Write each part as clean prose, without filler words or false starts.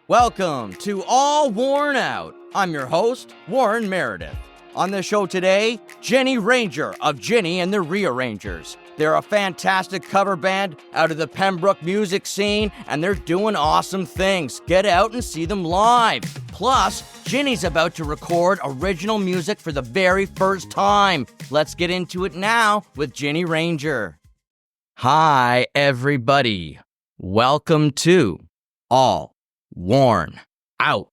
Welcome to All Worn Out. I'm your host, Warren Meredith. On the show today, Ginny Ranger of Ginny The Re-A-Rangers. They're a fantastic cover band out of the Pembroke music scene, and they're doing awesome things. Get out and see them live. Plus, Ginny's about to record original music for the very first time. Let's get into it now with Ginny Ranger. Hi, everybody. Welcome to All Worn Out.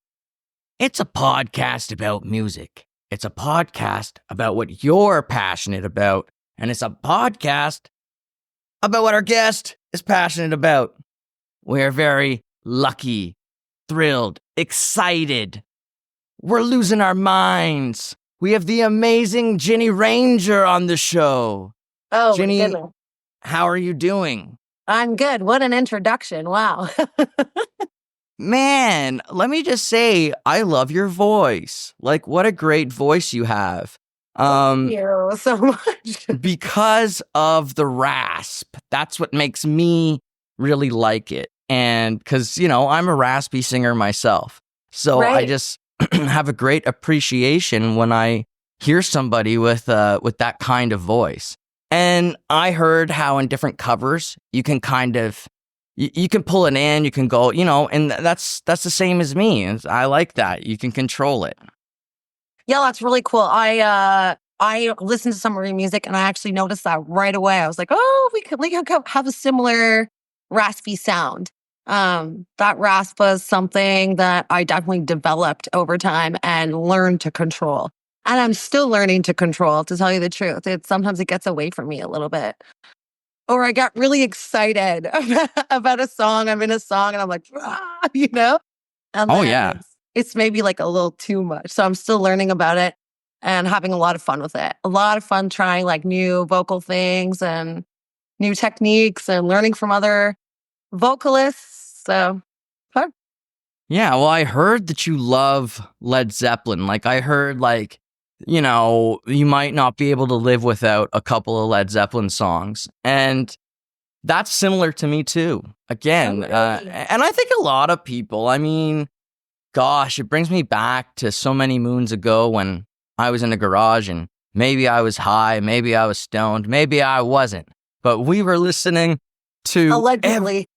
It's a podcast about music. It's a podcast about what you're passionate about. And it's a podcast about what our guest is passionate about. We're very lucky, thrilled, excited. We're losing our minds. We have the amazing Ginny Ranger on the show. Oh, Ginny, my goodness. how are you doing? I'm good. What an introduction. Wow. Man, let me just say, I love your voice. Like, what a great voice you have. Thank you so much. Because of the rasp. That's what makes me really like it. And because, I'm a raspy singer myself. So Right. I just have a great appreciation when I hear somebody with that kind of voice. And I heard how in different covers, you can kind of, you can pull it in, you can go, and that's the same as me. And I like that. You can control it. Yeah, that's really cool. I listened to some of your music and I actually noticed that right away. I was like, oh, we could have a similar raspy sound. That rasp was something that I definitely developed over time and learned to control. And I'm still learning to control, to tell you the truth. Sometimes it gets away from me a little bit. Or I got really excited about a song. I'm in a song and I'm like, And Oh, then yeah. it's maybe like a little too much. So I'm still learning about it and having a lot of fun with it. A lot of fun trying like new vocal things and new techniques and learning from other vocalists. So fun. Yeah, well, I heard that you love Led Zeppelin. Like, I heard, you might not be able to live without a couple of Led Zeppelin songs. And that's similar to me, too. Again, Oh, really? and I think a lot of people, gosh, it brings me back to so many moons ago when I was in a garage and maybe I was high, maybe I was stoned, maybe I wasn't. But we were listening to... Allegedly.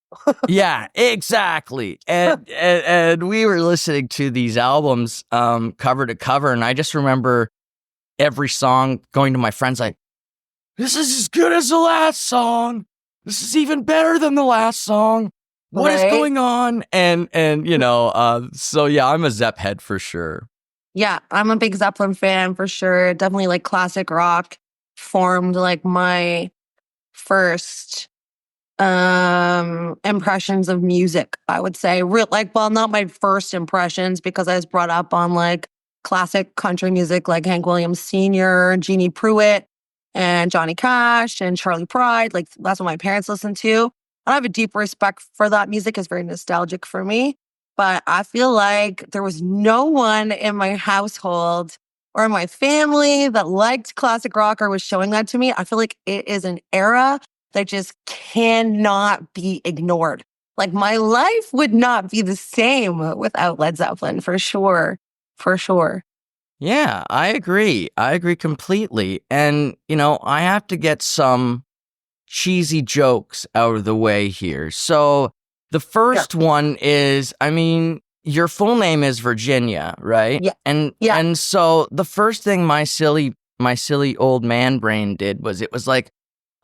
Yeah, exactly. And we were listening to these albums cover to cover, and I just remember every song going to my friends like, this is as good as the last song. This is even better than the last song. What is Right? going on? And so yeah, I'm a Zepp head for sure. Yeah, I'm a big Zeppelin fan for sure. Definitely like classic rock formed like my first impressions of music, I would say. Not my first impressions because I was brought up on like classic country music like Hank Williams Sr., Jeannie Pruitt, and Johnny Cash and Charlie Pride. Like that's what my parents listened to. And I have a deep respect for that music. It's very nostalgic for me. But I feel like there was no one in my household or in my family that liked classic rock or was showing that to me. I feel like it is an era that just cannot be ignored. Like my life would not be the same without Led Zeppelin, for sure. For sure. Yeah, I agree. I agree completely. And, I have to get some cheesy jokes out of the way here. So the first one is, your full name is Virginia, right? Yeah. And so the first thing my silly old man brain did was it was like,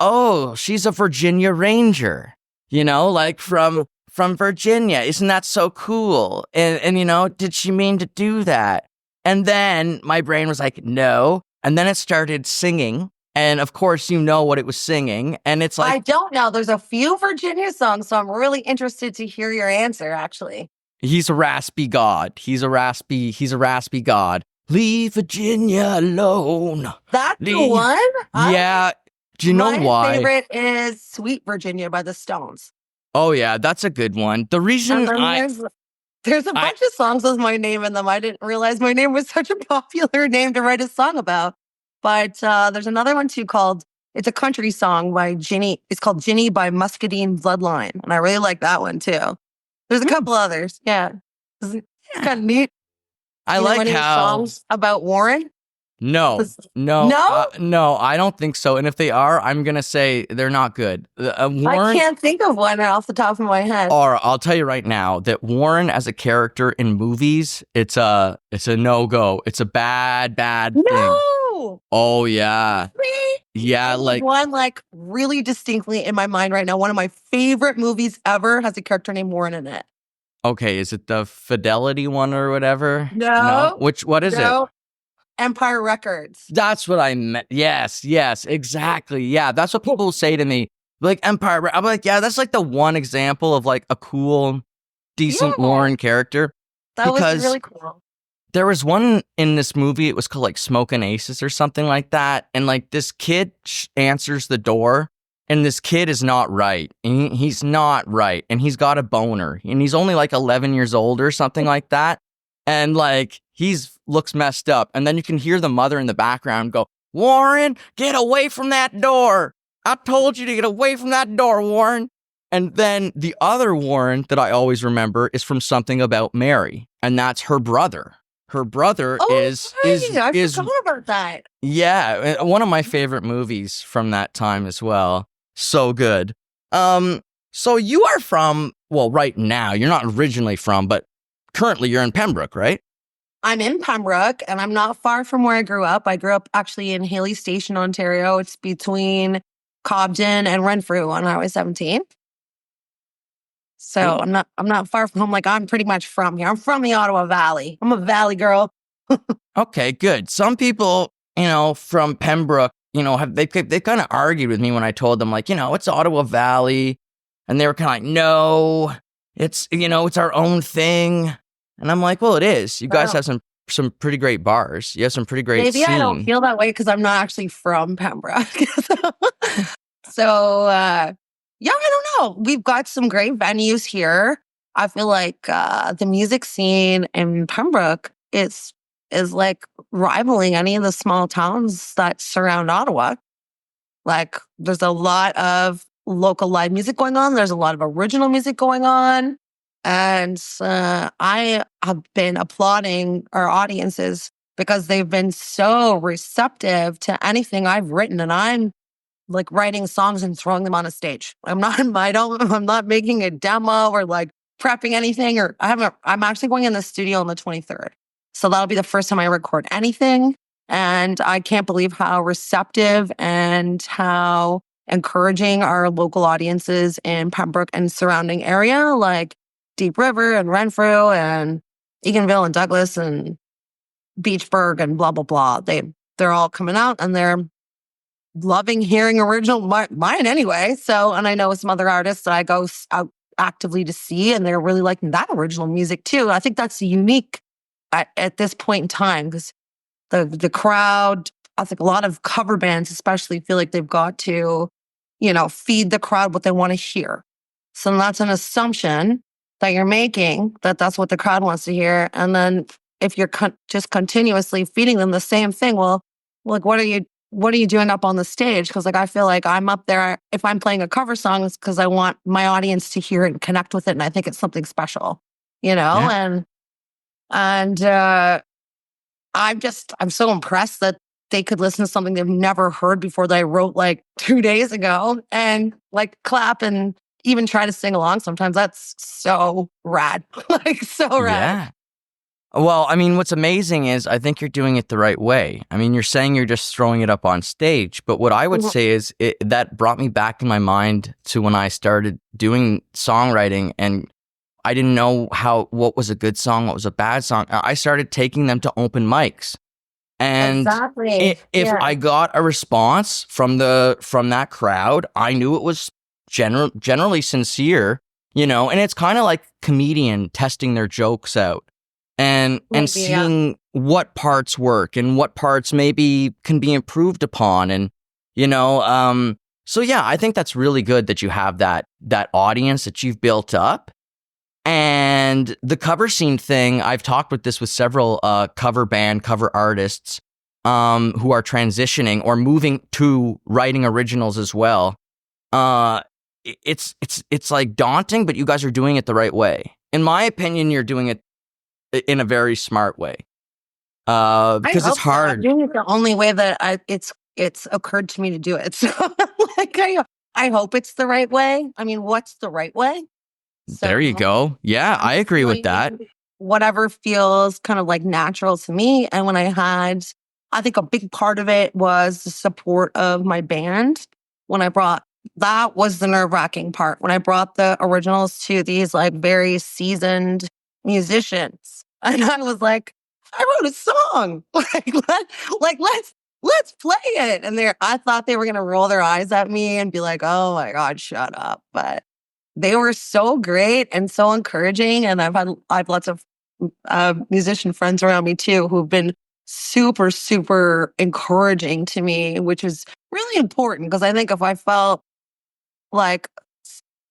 oh, she's a Virginia Ranger, like from Virginia. Isn't that so cool? And did she mean to do that? And then my brain was like, no. And then it started singing. And of course, you know what it was singing. And it's like, I don't know. There's a few Virginia songs, so I'm really interested to hear your answer, actually. he's a raspy god. He's a raspy god. Leave Virginia alone. That's the one? Yeah. Do you know My why? My favorite is Sweet Virginia by the Stones. Oh, yeah, that's a good one. The reason There's a bunch of songs with my name in them. I didn't realize my name was such a popular name to write a song about. But there's another one too it's a country song by Ginny. It's called Ginny by Muscadine Bloodline. And I really like that one too. There's a couple others. Yeah. It's kind of neat. I You know like any how songs about Warren? no, No? no, I don't think so. And if they are, I'm gonna say they're not good. I Warren, can't think of one off the top of my head. or I'll tell you right now that Warren as a character in movies, it's a no-go. It's a bad thing. No! Oh yeah. Really? Yeah, like one really distinctly in my mind right now. One of my favorite movies ever has a character named Warren in it. okay, is it the Fidelity one or whatever? No. What is it? Empire Records. That's what I meant. Yes, exactly. Yeah, that's what people say to me. Like Empire. I'm like, yeah, that's like the one example of like a cool, decent Warren character. That because was really cool. There was one in this movie. It was called like Smoking Aces or something like that. And like this kid answers the door, and this kid is not right. And he's not right, and he's got a boner, and he's only like 11 years old or something like that. And like looks messed up. And then you can hear the mother in the background go, "Warren, get away from that door. I told you to get away from that door, Warren." And then the other Warren that I always remember is from Something About Mary. And that's her brother. Her brother is I forgot about that. Yeah, one of my favorite movies from that time as well. So good. So you are from, well, right now, you're not originally from, but currently you're in Pembroke, right? I'm in Pembroke, and I'm not far from where I grew up. I grew up actually in Haley Station, Ontario. It's between Cobden and Renfrew on Highway 17. So I'm not far from home. Like, I'm pretty much from here. I'm from the Ottawa Valley. I'm a Valley girl. Okay, good. Some people, from Pembroke, they kind of argued with me when I told them, like, it's Ottawa Valley. And they were kind of like, no, it's our own thing. And I'm like, well, it is. You guys have some pretty great bars. You have some pretty great Maybe scene. I don't feel that way because I'm not actually from Pembroke. So, yeah, I don't know. We've got some great venues here. I feel like the music scene in Pembroke is like rivaling any of the small towns that surround Ottawa. Like, there's a lot of local live music going on. There's a lot of original music going on. And I have been applauding our audiences because they've been so receptive to anything I've written. And I'm like writing songs and throwing them on a stage. I'm not making a demo or like prepping anything, I'm actually going in the studio on the 23rd. So that'll be the first time I record anything. And I can't believe how receptive and how encouraging our local audiences in Pembroke and surrounding area, like Deep River and Renfrew and Eganville and Douglas and Beachburg and blah, blah, blah. They're all coming out and they're loving hearing original, mine anyway. So, and I know some other artists that I go out actively to see, and they're really liking that original music too. I think that's unique at this point in time because the crowd, I think a lot of cover bands especially feel like they've got to, feed the crowd what they want to hear. So that's an assumption that you're making, that's what the crowd wants to hear. And then if you're just continuously feeding them the same thing, well, like, what are you doing up on the stage? Because like I feel like I'm up there, if I'm playing a cover song, it's because I want my audience to hear it and connect with it, and I think it's something special, Yeah. And I'm so impressed that they could listen to something they've never heard before that I wrote like 2 days ago and like clap and even try to sing along. Sometimes that's so rad, like so rad. Yeah. Well, I mean, what's amazing is I think you're doing it the right way. I mean, you're saying you're just throwing it up on stage, but what I would say is that brought me back in my mind to when I started doing songwriting, and I didn't know what was a good song, what was a bad song. I started taking them to open mics, and exactly. if I got a response from that crowd, I knew it was generally sincere, and it's kind of like comedian testing their jokes out. And seeing what parts work and what parts maybe can be improved upon. And, so yeah, I think that's really good that you have that audience that you've built up. And the cover scene thing, I've talked with several cover artists who are transitioning or moving to writing originals as well. It's like daunting, but you guys are doing it the right way. In my opinion, you're doing it in a very smart way. I Because it's hope so. I'm hard. doing it the only way that it's occurred to me to do it. So like I hope it's the right way. I mean, what's the right way? There you So go. Yeah, I'm I just agree with that. doing whatever feels kind of like natural to me. And I think a big part of it was the support of my band. That was the nerve-wracking part. When I brought the originals to these like very seasoned musicians, and I was like, I wrote a song. Let's play it. And I thought they were gonna roll their eyes at me and be like, oh my God, shut up. But they were so great and so encouraging. And I've lots of musician friends around me too who've been super, super encouraging to me, which is really important because I think if I felt like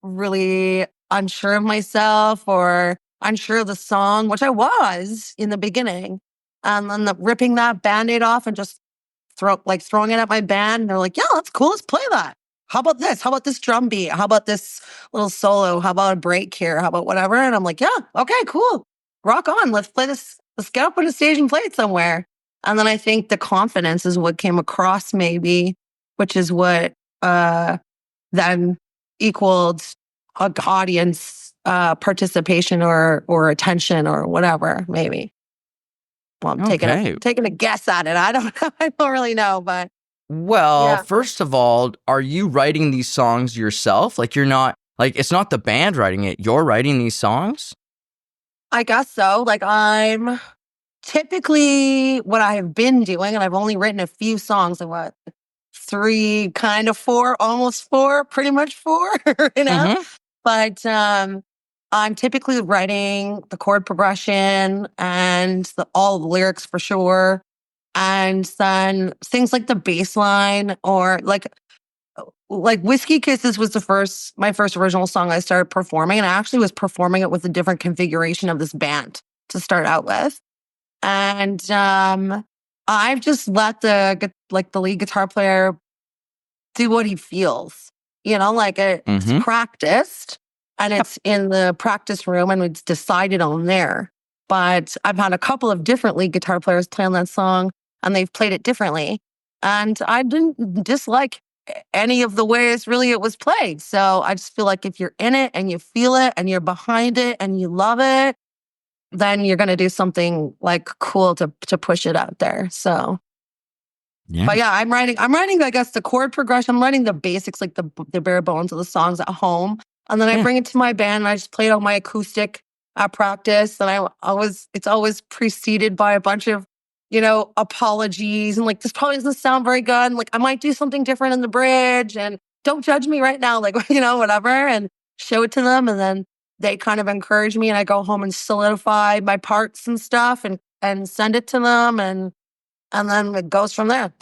really unsure of myself or unsure of the song, which I was in the beginning, and then ripping that Band-Aid off and just throwing it at my band, and they're like, yeah, that's cool, let's play that. How about this? How about this drum beat? How about this little solo? How about a break here? How about whatever? And I'm like, yeah, okay, cool. Rock on. Let's play this. Let's get up on the stage and play it somewhere. And then I think the confidence is what came across maybe, which is what then equaled audience participation or attention or whatever, maybe. Well, I'm taking a guess at it. I don't really know, but Well, yeah. first of all, are you writing these songs yourself? Like you're not, like it's not the band writing it, you're writing these songs? I guess so. Like I'm typically what I have been doing, and I've only written a few songs, like what, 3, kind of 4, almost 4, pretty much 4, you know? Mhm. But I'm typically writing the chord progression and all the lyrics for sure. And then things like the bass line or like Whiskey Kisses was my first original song I started performing. And I actually was performing it with a different configuration of this band to start out with. And I've just let the lead guitar player do what he feels, like it's Mhm. practiced and it's in the practice room and it's decided on there. But I've had a couple of different lead guitar players play on that song and they've played it differently. And I didn't dislike any of the ways really it was played. So I just feel like if you're in it and you feel it and you're behind it and you love it, then you're going to do something like cool to push it out there. So, Yeah. but yeah, I'm writing, I guess the chord progression, I'm writing the basics, like the bare bones of the songs at home. And then I bring it to my band and I just play it on my acoustic at practice. And it's always preceded by a bunch of, apologies and like, this probably doesn't sound very good. And like, I might do something different in the bridge and don't judge me right now. Like, whatever, and show it to them. And then they kind of encourage me and I go home and solidify my parts and stuff and send it to them. And then it goes from there.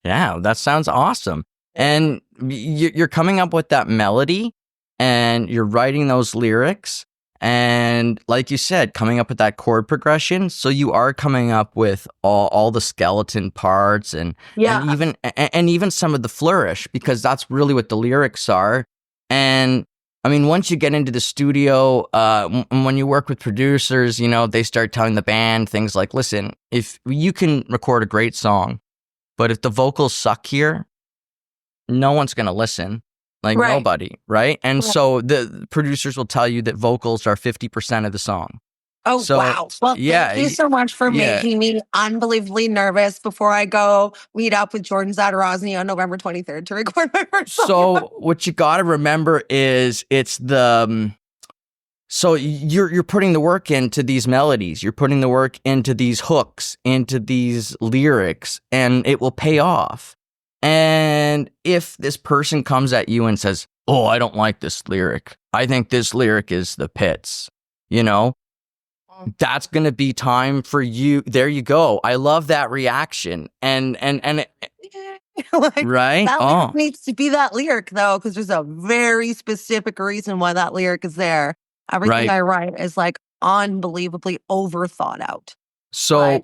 Yeah, that sounds awesome. And you're coming up with that melody and you're writing those lyrics. And like you said, coming up with that chord progression. So you are coming up with all the skeleton parts and even some of the flourish, because that's really what the lyrics are. And I mean, once you get into the studio, when you work with producers, they start telling the band things like, listen, if you can record a great song, but if the vocals suck here, no one's going to listen. Like nobody, right? And so the producers will tell you that vocals are 50% of the song. Oh, so, wow. Well, thank you so much for making me unbelievably nervous before I go meet up with Jordan Zadarozny on November 23rd to record my first song. So what you got to remember is so you're putting the work into these melodies. You're putting the work into these hooks, into these lyrics, and it will pay off. And if this person comes at you and says, oh, I don't like this lyric, I think this lyric is the pits, that's going to be time for you. There you go. I love that reaction. And right? That lyric needs to be that lyric, though, because there's a very specific reason why that lyric is there. Everything I write is like unbelievably over thought out. So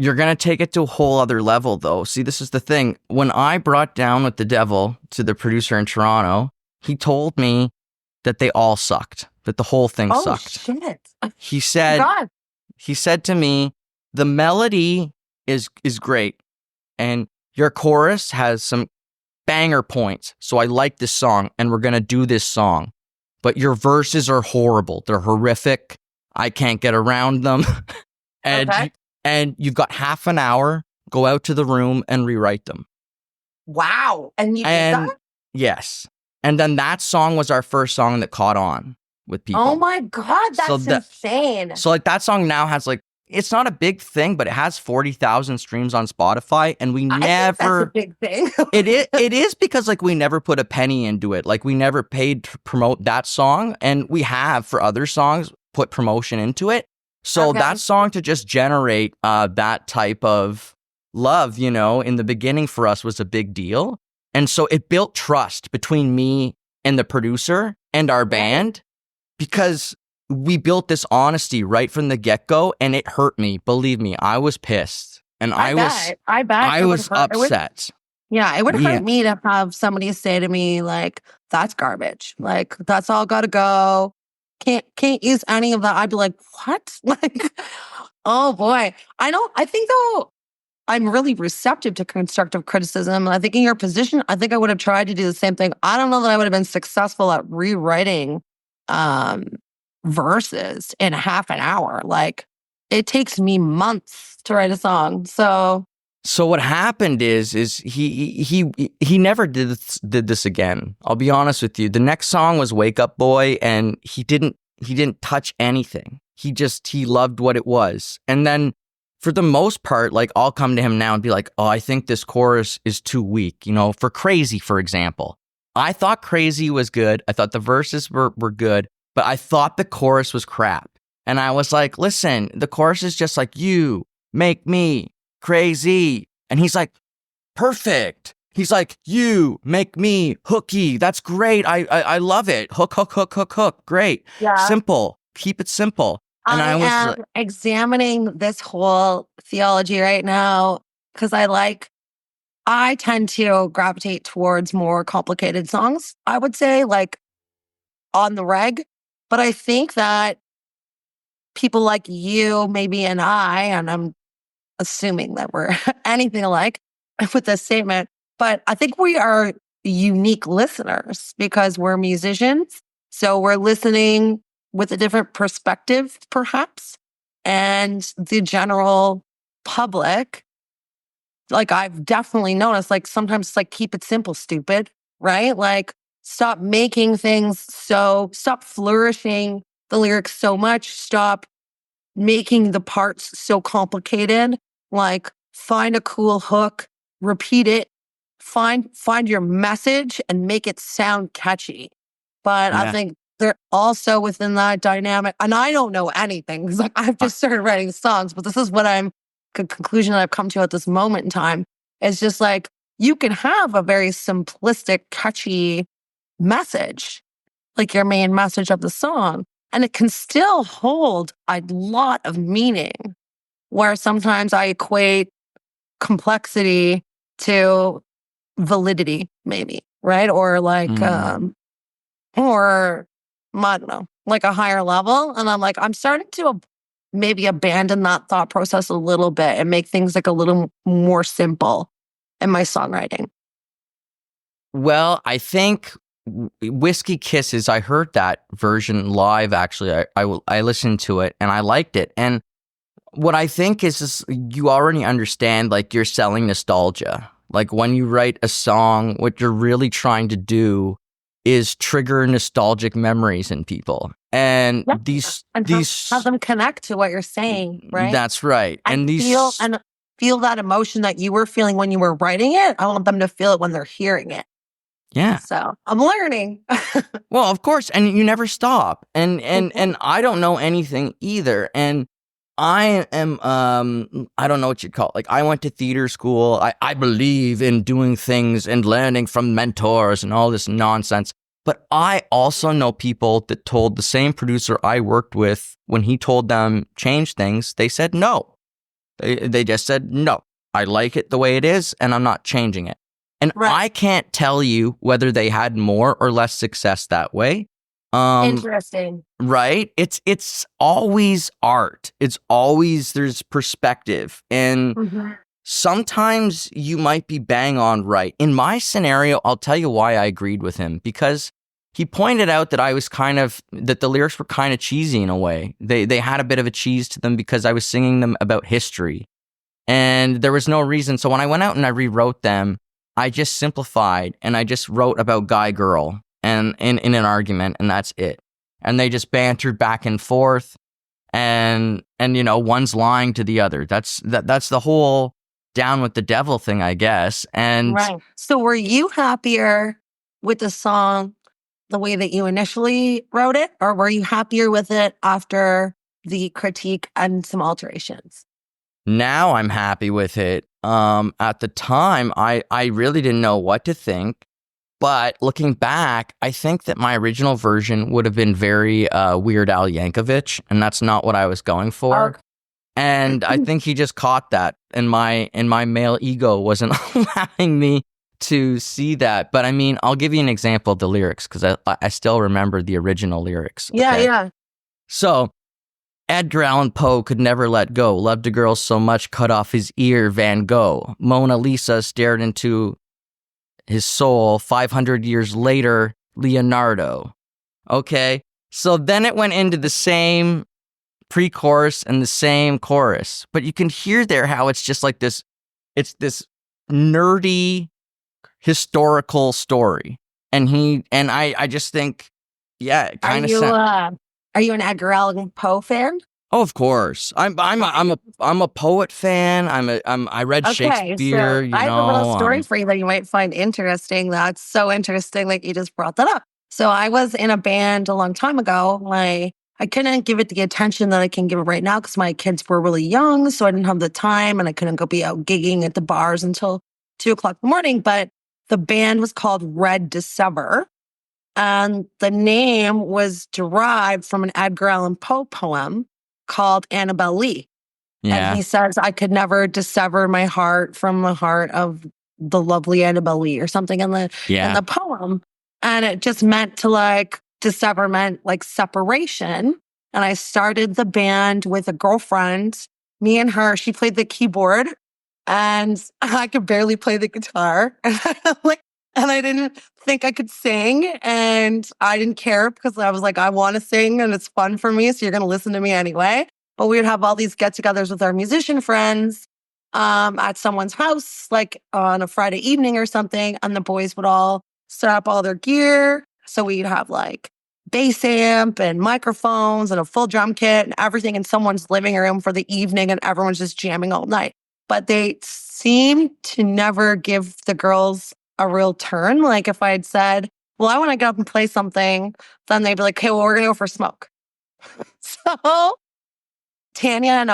you're going to take it to a whole other level, though. See, this is the thing. When I brought Down with the Devil to the producer in Toronto, he told me that they all sucked that the whole thing Oh, sucked. shit. He said, God. he said to me, the melody is great, and your chorus has some banger points. So I like this song, and we're gonna do this song. But your verses are horrible. They're horrific. I can't get around them. Okay. And you've got half an hour. Go out to the room and rewrite them. Wow. And you did And that? yes. And then that song was our first song that caught on with people. Oh my God, that's So that- insane. So like that song now has like, it's not a big thing, but it has 40,000 streams on Spotify, and we I think never. that's a big thing. It is because like we never put a penny into it. Like we never paid to promote that song, and we have for other songs put promotion into it. So Okay. that song to just generate that type of love, you know, in the beginning for us was a big deal. And so it built trust between me and the producer and our band, because we built this honesty right from the get-go, and it hurt me. Believe me, I was pissed. And I was it would hurt. upset. It would Yeah. hurt me to have somebody say to me, like, that's garbage. Like, that's all gotta go. Can't use any of that. I'd be like, what? Like, oh boy. I think though, I'm really receptive to constructive criticism. I think in your position, I think I would have tried to do the same thing. I don't know that I would have been successful at rewriting verses in half an hour. Like, it takes me months to write a song. So what happened is he never did this again. I'll be honest with you. The next song was Wake Up Boy, and he didn't touch anything. He loved what it was. And then for the most part, like I'll come to him now and be like, oh, I think this chorus is too weak. You know, for Crazy, for example. I thought Crazy was good. I thought the verses were good, but I thought the chorus was crap. And I was like, listen, the chorus is just like, you make me crazy. And he's like, perfect. He's like, you make me hooky. That's great. I love it. Hook, hook, hook, hook, hook. Great. yeah. Simple. Keep it simple. And I was am like, examining this whole theology right now because I tend to gravitate towards more complicated songs, I would say, like on the reg. But I think that people like you, maybe, and I'm assuming that we're anything alike with this statement, but I think we are unique listeners because we're musicians. So we're listening with a different perspective, perhaps. And the general public, like I've definitely noticed, like sometimes it's like, keep it simple, stupid, right? Like stop flourishing the lyrics so much, stop making the parts so complicated. Like find a cool hook, repeat it, find your message and make it sound catchy. But I think they're also within that dynamic. And I don't know anything because like, I've just started writing songs, but this is what conclusion that I've come to at this moment in time. It's just like, you can have a very simplistic, catchy message, like your main message of the song, and it can still hold a lot of meaning, where sometimes I equate complexity to validity, maybe, right? Or like, or I don't know, like a higher level. And I'm like, I'm starting to maybe abandon that thought process a little bit and make things like a little more simple in my songwriting. well, I think Whiskey Kisses, I heard that version live, actually. I listened to it and I liked it. And what I think is you already understand, like, you're selling nostalgia. Like, when you write a song, what you're really trying to do is trigger nostalgic memories in people. And these have them connect to what you're saying, right? That's right. And feel that emotion that you were feeling when you were writing it. I want them to feel it when they're hearing it. Yeah. So I'm learning. Well, of course, and you never stop. And I don't know anything either. And I am I don't know what you'd call it. Like, I went to theater school. I believe in doing things and learning from mentors and all this nonsense. But I also know people that told the same producer I worked with, when he told them change things, they said no. They just said, no, I like it the way it is and I'm not changing it. And I can't tell you whether they had more or less success that way. Interesting. Right? It's always art. It's always there's perspective. And sometimes you might be bang on right. In my scenario, I'll tell you why I agreed with him, because he pointed out that that the lyrics were kind of cheesy in a way. They had a bit of a cheese to them because I was singing them about history. And there was no reason. So when I went out and I rewrote them, I just simplified and I just wrote about guy girl and in an argument, and that's it. And they just bantered back and forth, and one's lying to the other. That's the whole down with the devil thing, I guess. And right. So were you happier with the song the way that you initially wrote it, or were you happier with it after the critique and some alterations? now I'm happy with it. At the time, I really didn't know what to think. But looking back, I think that my original version would have been very Weird Al Yankovic, and that's not what I was going for. Okay. And I think he just caught that, and my male ego wasn't allowing me to see that. But I mean, I'll give you an example of the lyrics because I still remember the original lyrics. Yeah, okay? yeah. So Edgar Allan Poe could never let go. Loved a girl so much, cut off his ear, Van Gogh. Mona Lisa stared into his soul. 500 years later, Leonardo. Okay, so then it went into the same pre-chorus and the same chorus, but you can hear there how it's just like this. It's this nerdy historical story, and I just think, yeah, it kind of. Are you an Edgar Allan Poe fan? Oh, of course. I'm a poet fan. I read Shakespeare. So I have a little story for you that you might find interesting. That's so interesting that you just brought that up. So I was in a band a long time ago. I couldn't give it the attention that I can give it right now because my kids were really young, so I didn't have the time, and I couldn't go be out gigging at the bars until 2:00 in the morning. But the band was called Red December. And the name was derived from an Edgar Allan Poe poem called Annabel Lee. Yeah. And he says, I could never dissever my heart from the heart of the lovely Annabel Lee or something in the poem. And it just meant to dissever meant separation. And I started the band with a girlfriend, me and her. She played the keyboard and I could barely play the guitar. And I didn't think I could sing, and I didn't care because I was like, I want to sing and it's fun for me, so you're going to listen to me anyway. But we would have all these get-togethers with our musician friends at someone's house, on a Friday evening or something, and the boys would all set up all their gear. So we'd have bass amp and microphones and a full drum kit and everything in someone's living room for the evening, and everyone's just jamming all night. But they seemed to never give the girls a real turn. If I had said, well, I want to get up and play something, then they'd be like, okay, well, we're going to go for a smoke. So Tanya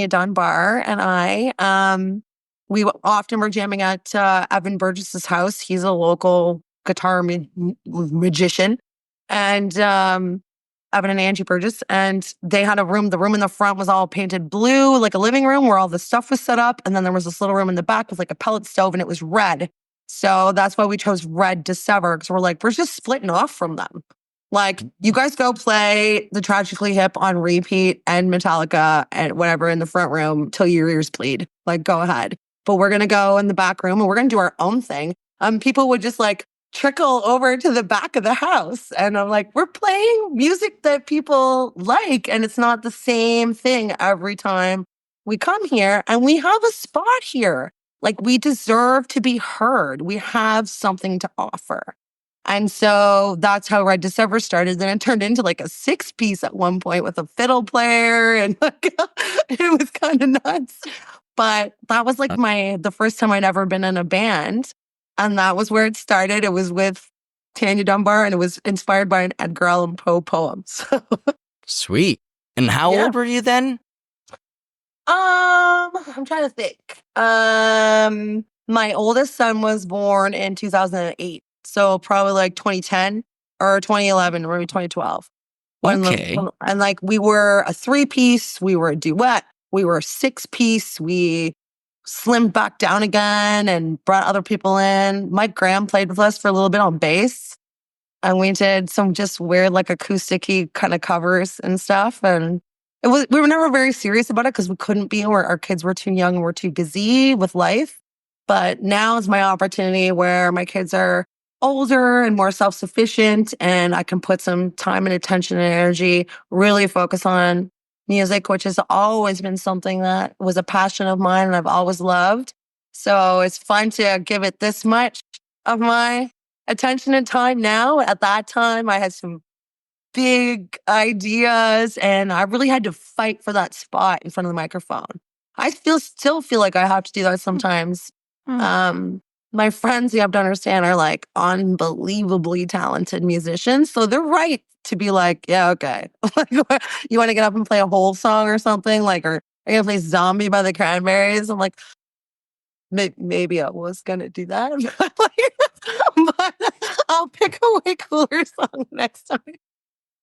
Dunbar and I, we often were jamming at Evan Burgess's house. He's a local guitar magician. And Evan and Angie Burgess. And they had a room. The room in the front was all painted blue, like a living room where all the stuff was set up. And then there was this little room in the back with a pellet stove, and it was red. So that's why we chose Red December, because we're just splitting off from them. You guys go play the Tragically Hip on repeat and Metallica and whatever in the front room till your ears bleed. Go ahead. But we're going to go in the back room and we're going to do our own thing. People would just trickle over to the back of the house. And I'm like, we're playing music that people like, and it's not the same thing every time we come here. And we have a spot here. We deserve to be heard. We have something to offer. And so that's how Red December started. Then it turned into a 6-piece at one point with a fiddle player. And it was kind of nuts. But that was the first time I'd ever been in a band. And that was where it started. It was with Tanya Dunbar, and it was inspired by an Edgar Allan Poe poem. So. Sweet. And how old were you then? I'm trying to think. My oldest son was born in 2008. So probably 2010 or 2011 or maybe 2012. Okay. And we were a 3-piece, we were a duet, we were a 6-piece, we slimmed back down again and brought other people in. Mike Graham played with us for a little bit on bass. And we did some just weird, like acoustic-y kind of covers and stuff. And we were never very serious about it because we couldn't be, or our kids were too young and we're too busy with life. But now is my opportunity where my kids are older and more self-sufficient, and I can put some time and attention and energy, really focus on music, which has always been something that was a passion of mine and I've always loved. So it's fun to give it this much of my attention and time now. At that time, I had some big ideas and I really had to fight for that spot in front of the microphone. I still feel like I have to do that sometimes. My friends, you have to understand, are like unbelievably talented musicians. So they're right to be like, yeah, okay. You want to get up and play a whole song or something? Like, or are you going to play Zombie by the Cranberries? I'm like, maybe I was going to do that. But I'll pick a way cooler song next time.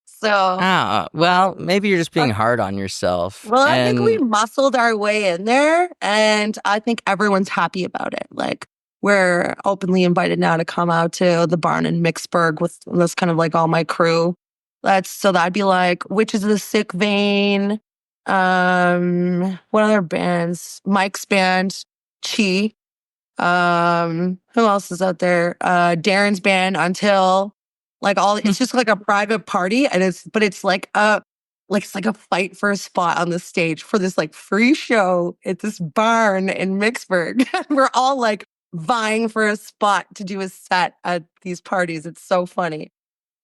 So, well, maybe you're just being hard on yourself. well, I think we muscled our way in there, and I think everyone's happy about it. Like, we're openly invited now to come out to the barn in Mixburg with that's kind of like all my crew. That'd be like Witches of the Sick Vein. What other bands? Mike's band, Chi. Who else is out there? Darren's band, Until. Like it's just like a private party, and it's like it's like a fight for a spot on the stage for this like free show at this barn in Mixburg. We're all like vying for a spot to do a set at these parties. It's so funny.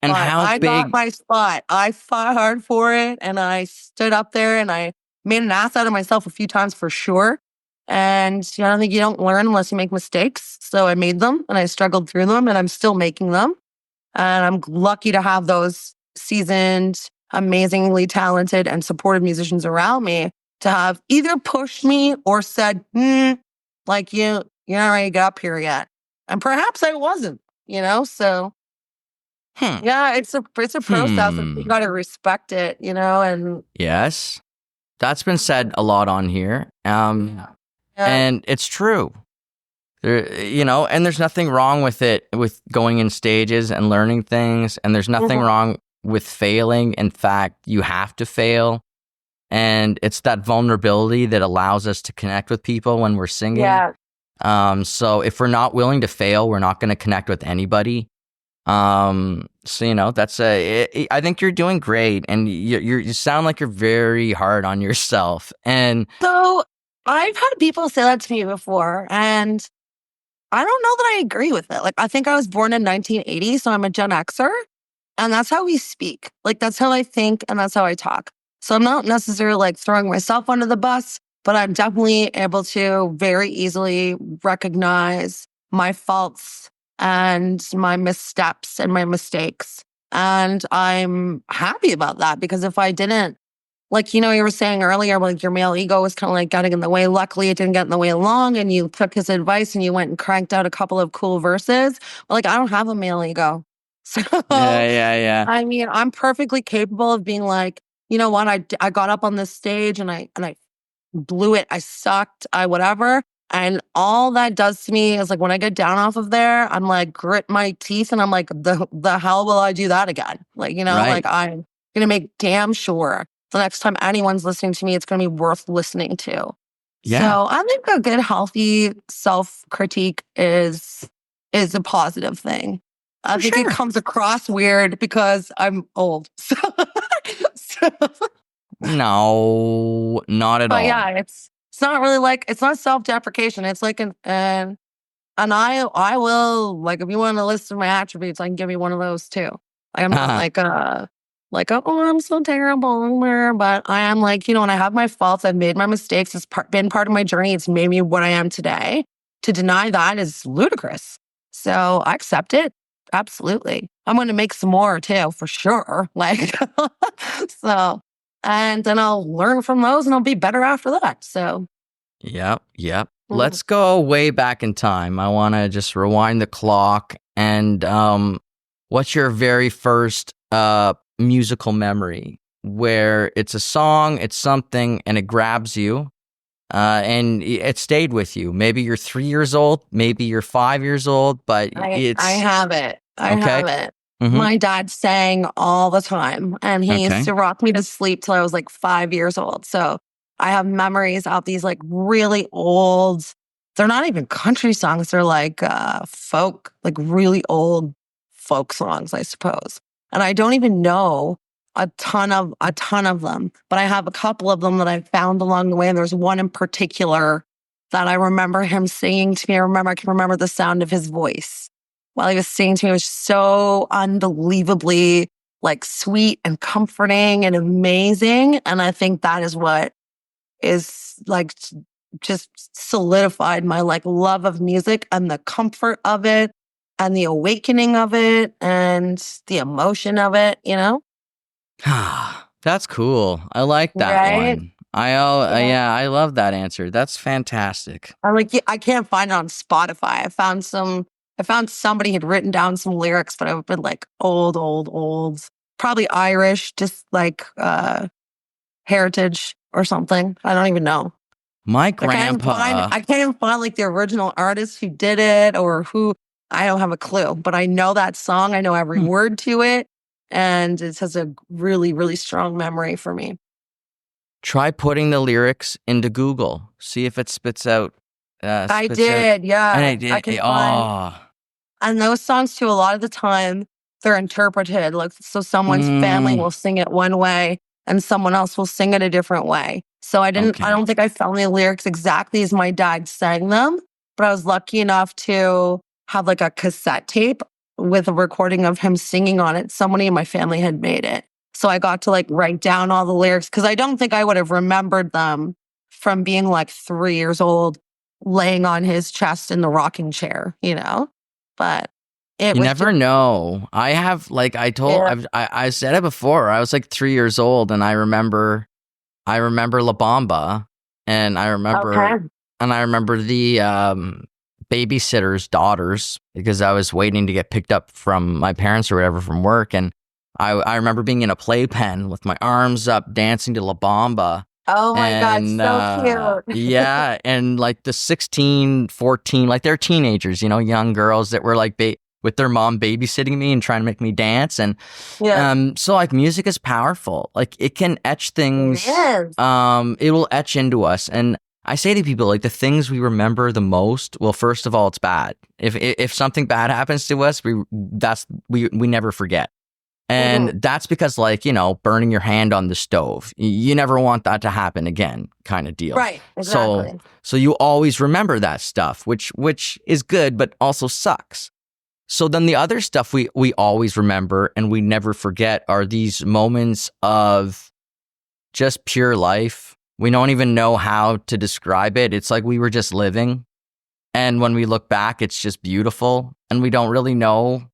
And But how I big? got my spot. I fought hard for it, and I stood up there, and I made an ass out of myself a few times for sure. And I don't think you don't learn unless you make mistakes. So I made them, and I struggled through them, and I'm still making them. And I'm lucky to have those seasoned, amazingly talented and supportive musicians around me to have either pushed me or said, like you're not ready to get up here yet. And perhaps I wasn't, so yeah, it's a process and you got to respect it, and Yes, that's been said a lot on here. yeah. And it's true. And there's nothing wrong with it, with going in stages and learning things. And there's nothing wrong with failing. In fact, you have to fail. And it's that vulnerability that allows us to connect with people when we're singing. Yeah. So if we're not willing to fail, we're not going to connect with anybody. That's I think you're doing great. And you sound like you're very hard on yourself. And So I've had people say that to me before, and I don't know that I agree with it. Like, I think I was born in 1980, so I'm a Gen Xer, and that's how we speak. Like, that's how I think, and that's how I talk. So I'm not necessarily like throwing myself under the bus, but I'm definitely able to very easily recognize my faults and my missteps and my mistakes. And I'm happy about that, because if I didn't, like, you were saying earlier, like your male ego was kind of like getting in the way. Luckily, it didn't get in the way long, and you took his advice and you went and cranked out a couple of cool verses. But like, I don't have a male ego. So, yeah. I mean, I'm perfectly capable of being like, you know what, I got up on this stage and I blew it. I sucked. I whatever. And all that does to me is like when I get down off of there, I'm like grit my teeth and I'm like, the hell will I do that again? Like, Right. like I'm gonna make damn sure the next time anyone's listening to me, it's gonna be worth listening to. Yeah. So I think a good, healthy self-critique is a positive thing. I For think sure. it comes across weird because I'm old. So No, not at all. but yeah, it's not really like, it's not self-deprecation. It's like and I will, like, if you want to list my attributes, I can give you one of those too. Like, I'm not oh, I'm so terrible, but I am like, and I have my faults. I've made my mistakes. It's been part of my journey. It's made me what I am today. To deny that is ludicrous. So I accept it. Absolutely. I'm going to make some more too, for sure. Like, so, and then I'll learn from those and I'll be better after that. So, Yep. Let's go way back in time. I want to just rewind the clock. And what's your very first musical memory where it's a song, it's something, and it grabs you and it stayed with you? Maybe you're 3 years old, maybe you're 5 years old, but I have it. I have it. my dad sang all the time, and he used Okay. to rock me to sleep till I was like 5 years old. So I have memories of these like really old, they're not even country songs, they're like folk, like really old folk songs, I suppose. And I don't even know a ton of them, but I have a couple of them that I found along the way. And there's one in particular that I remember him singing to me. I can remember the sound of his voice while he was singing to me. It was so unbelievably like sweet and comforting and amazing. And I think that is what is like just solidified my like love of music and the comfort of it and the awakening of it and the emotion of it, you know? That's cool. I like that Right? one. Yeah. Yeah, I love that answer. That's fantastic. I'm like, yeah, I can't find it on Spotify. I found somebody had written down some lyrics, but I've been like old, probably Irish, just like heritage or something. I don't even know. My I can't grandpa. I can't even find like the original artist who did it or who. I don't have a clue, but I know that song. I know every word to it, and it has a really, really strong memory for me. Try putting the lyrics into Google. See if it spits out. I did, yeah. And it did. I can find. And those songs too, a lot of the time they're interpreted. Like, so someone's family will sing it one way and someone else will sing it a different way. So I Okay. don't think I found the lyrics exactly as my dad sang them, but I was lucky enough to have like a cassette tape with a recording of him singing on it. Somebody in my family had made it. So I got to like write down all the lyrics because I don't think I would have remembered them from being like 3 years old, laying on his chest in the rocking chair, you know? But it You was never know. I have like Yeah. I said it before. I was like 3 years old, and I remember La Bamba, and I remember the babysitter's daughters because I was waiting to get picked up from my parents or whatever from work, and I remember being in a playpen with my arms up, dancing to La Bamba. Oh my God, And so cute. yeah, and like the 16, 14, like they're teenagers, you know, young girls that were like with their mom babysitting me and trying to make me dance. And Yeah. so like music is powerful. Like it can etch things. It is. It will etch into us. And I say to people, like the things we remember the most, well, first of all, it's bad. If something bad happens to us, we never forget. And that's because, like, you know, burning your hand on the stove, you never want that to happen again, kind of deal. Right, exactly. So you always remember that stuff, which is good, but also sucks. So then the other stuff we always remember and we never forget are these moments of just pure life. We don't even know how to describe it. It's like we were just living. And when we look back, it's just beautiful. And we don't really know.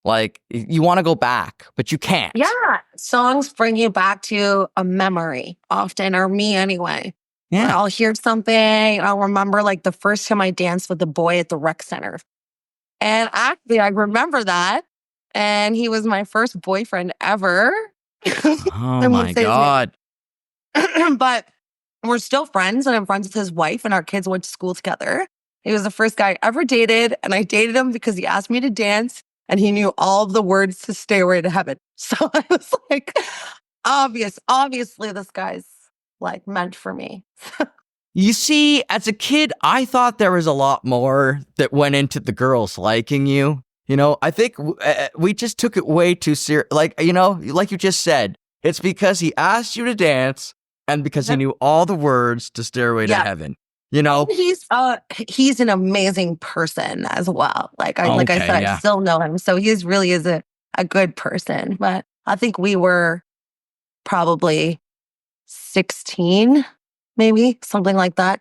Like, you want to go back, but you can't. Yeah. Songs bring you back to a memory, often, or me anyway. Yeah. I'll hear something, and I'll remember like the first time I danced with a boy at the rec center. And actually, I remember that. And he was my first boyfriend ever. Oh my God. But we're still friends, and I'm friends with his wife, and our kids went to school together. He was the first guy I ever dated, and I dated him because he asked me to dance. And he knew all of the words to Stairway to Heaven. So I was like, obviously this guy's like meant for me. You see, as a kid, I thought there was a lot more that went into the girls liking you. You know, I think we just took it way too serious. Like, you know, like you just said, it's because he asked you to dance and because he knew all the words to Stairway to Heaven. You know, he's an amazing person as well. Like I said, I still know him, so he really is a good person. But I think we were probably 16, maybe something like that,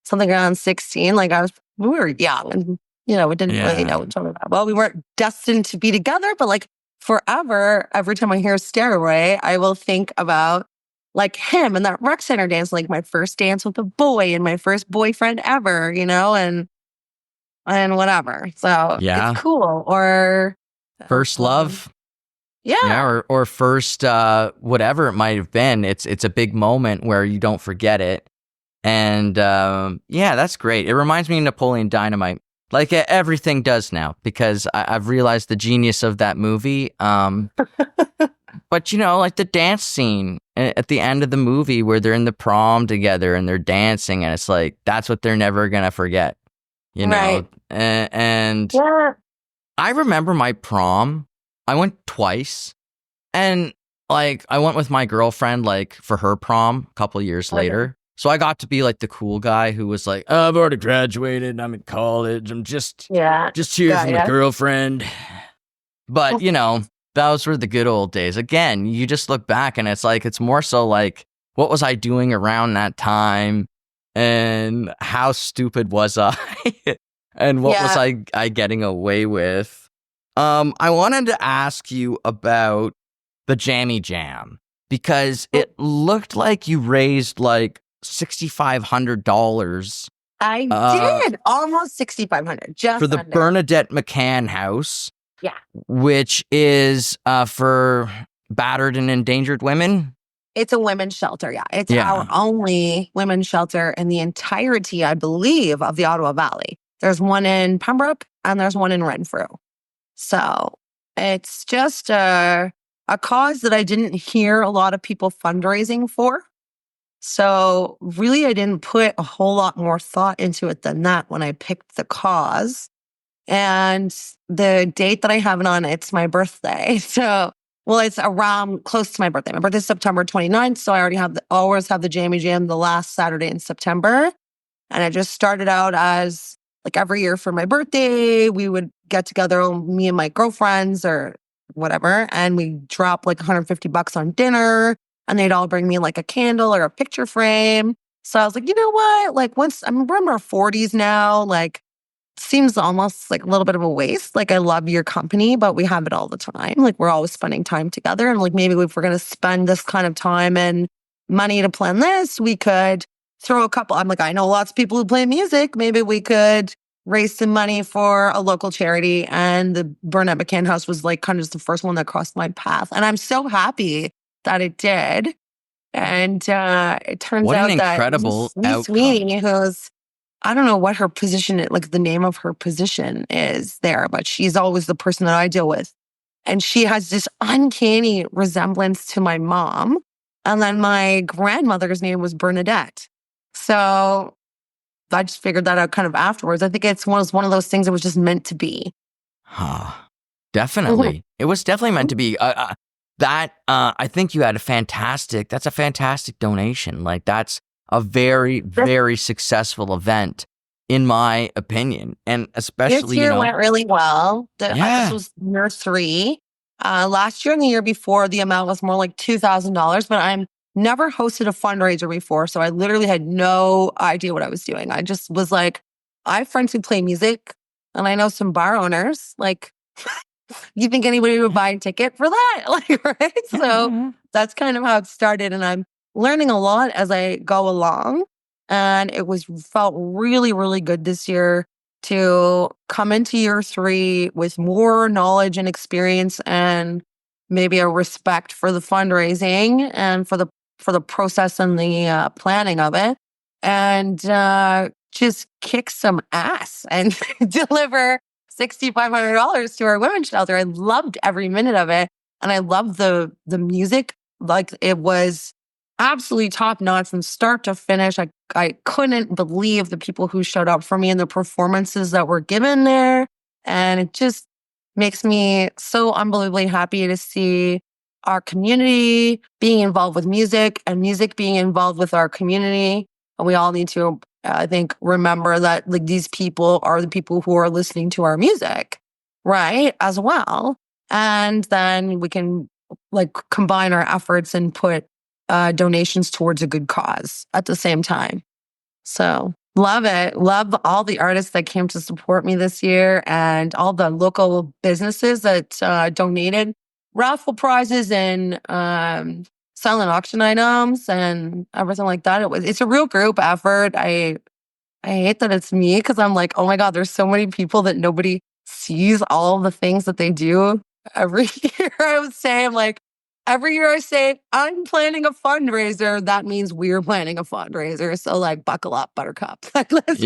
something around 16. Like we were young, and you know, we didn't really know each other that well. We weren't destined to be together, but like forever, every time I hear Stairway, I will think about like him and that rec center dance, like my first dance with a boy and my first boyfriend ever, you know, and whatever. So it's cool. Or first love. Yeah. Or first, whatever it might have been. It's a big moment where you don't forget it. And, yeah, that's great. It reminds me of Napoleon Dynamite. Like everything does now, because I've realized the genius of that movie. But, like the dance scene at the end of the movie where they're in the prom together and they're dancing, and it's like, that's what they're never going to forget, Right. And Yeah. I remember my prom. I went twice, and like I went with my girlfriend like for her prom a couple years later. So I got to be like the cool guy who was like, oh, I've already graduated. I'm in college. I'm just here for my girlfriend. But, those were the good old days. Again, you just look back and it's like, it's more so like, what was I doing around that time? And how stupid was I? And what was I getting away with? I wanted to ask you about the Jammy Jam, because it looked like you raised like $6,500. I did almost $6,500 just for the under. Bernadette McCann House. Yeah. Which is for battered and endangered women. It's a women's shelter. Yeah. It's our only women's shelter in the entirety, I believe, of the Ottawa Valley. There's one in Pembroke and there's one in Renfrew. So it's just a cause that I didn't hear a lot of people fundraising for. So really, I didn't put a whole lot more thought into it than that when I picked the cause. And the date that I have it on, it's my birthday. So, it's around close to my birthday. My birthday is September 29th. So I already always have the Jammy Jam the last Saturday in September. And I just started out as like every year for my birthday, we would get together, me and my girlfriends or whatever, and we drop like $150 on dinner. And they'd all bring me like a candle or a picture frame. So I was like, you know what? Like we're in our 40s now, like seems almost like a little bit of a waste. Like I love your company, but we have it all the time. Like we're always spending time together. And like maybe if we're going to spend this kind of time and money to plan this, we could throw a couple. I'm like, I know lots of people who play music. Maybe we could raise some money for a local charity. And the Bernadette McCann House was like kind of just the first one that crossed my path. And I'm so happy that it did. And it turns out that incredible outcome. Sweeney, who's, I don't know what her position, like the name of her position is there, but she's always the person that I deal with. And she has this uncanny resemblance to my mom. And then my grandmother's name was Bernadette. So I just figured that out kind of afterwards. I think it's one of those things that was just meant to be. Definitely. Mm-hmm. It was definitely meant to be. I think you had that's a fantastic donation. Like that's a very, very successful event, in my opinion. And especially, this year went really well. This was year 3. Last year and the year before, the amount was more like $2,000, but I'm never hosted a fundraiser before. So I literally had no idea what I was doing. I just was like, I have friends who play music and I know some bar owners. Like, you think anybody would buy a ticket for that? Like, right? So that's kind of how it started. And I'm learning a lot as I go along. And it felt really, really good this year to come into year 3 with more knowledge and experience and maybe a respect for the fundraising and for the process and the planning of it. And just kick some ass and deliver $6,500 to our women's shelter. I loved every minute of it. And I loved the music. Like it was absolutely top notch from start to finish. I couldn't believe the people who showed up for me and the performances that were given there. And it just makes me so unbelievably happy to see our community being involved with music and music being involved with our community. And we all need to, I think, remember that like these people are the people who are listening to our music, right? As well. And then we can like combine our efforts and put donations towards a good cause at the same time. So love it. Love all the artists that came to support me this year and all the local businesses that donated raffle prizes and silent auction items and everything like that. It's a real group effort. I hate that it's me because I'm like, oh my God, there's so many people that nobody sees all the things that they do every year. I would say, I'm like, every year I say, I'm planning a fundraiser. That means we're planning a fundraiser. So like, buckle up, buttercup. Like, let's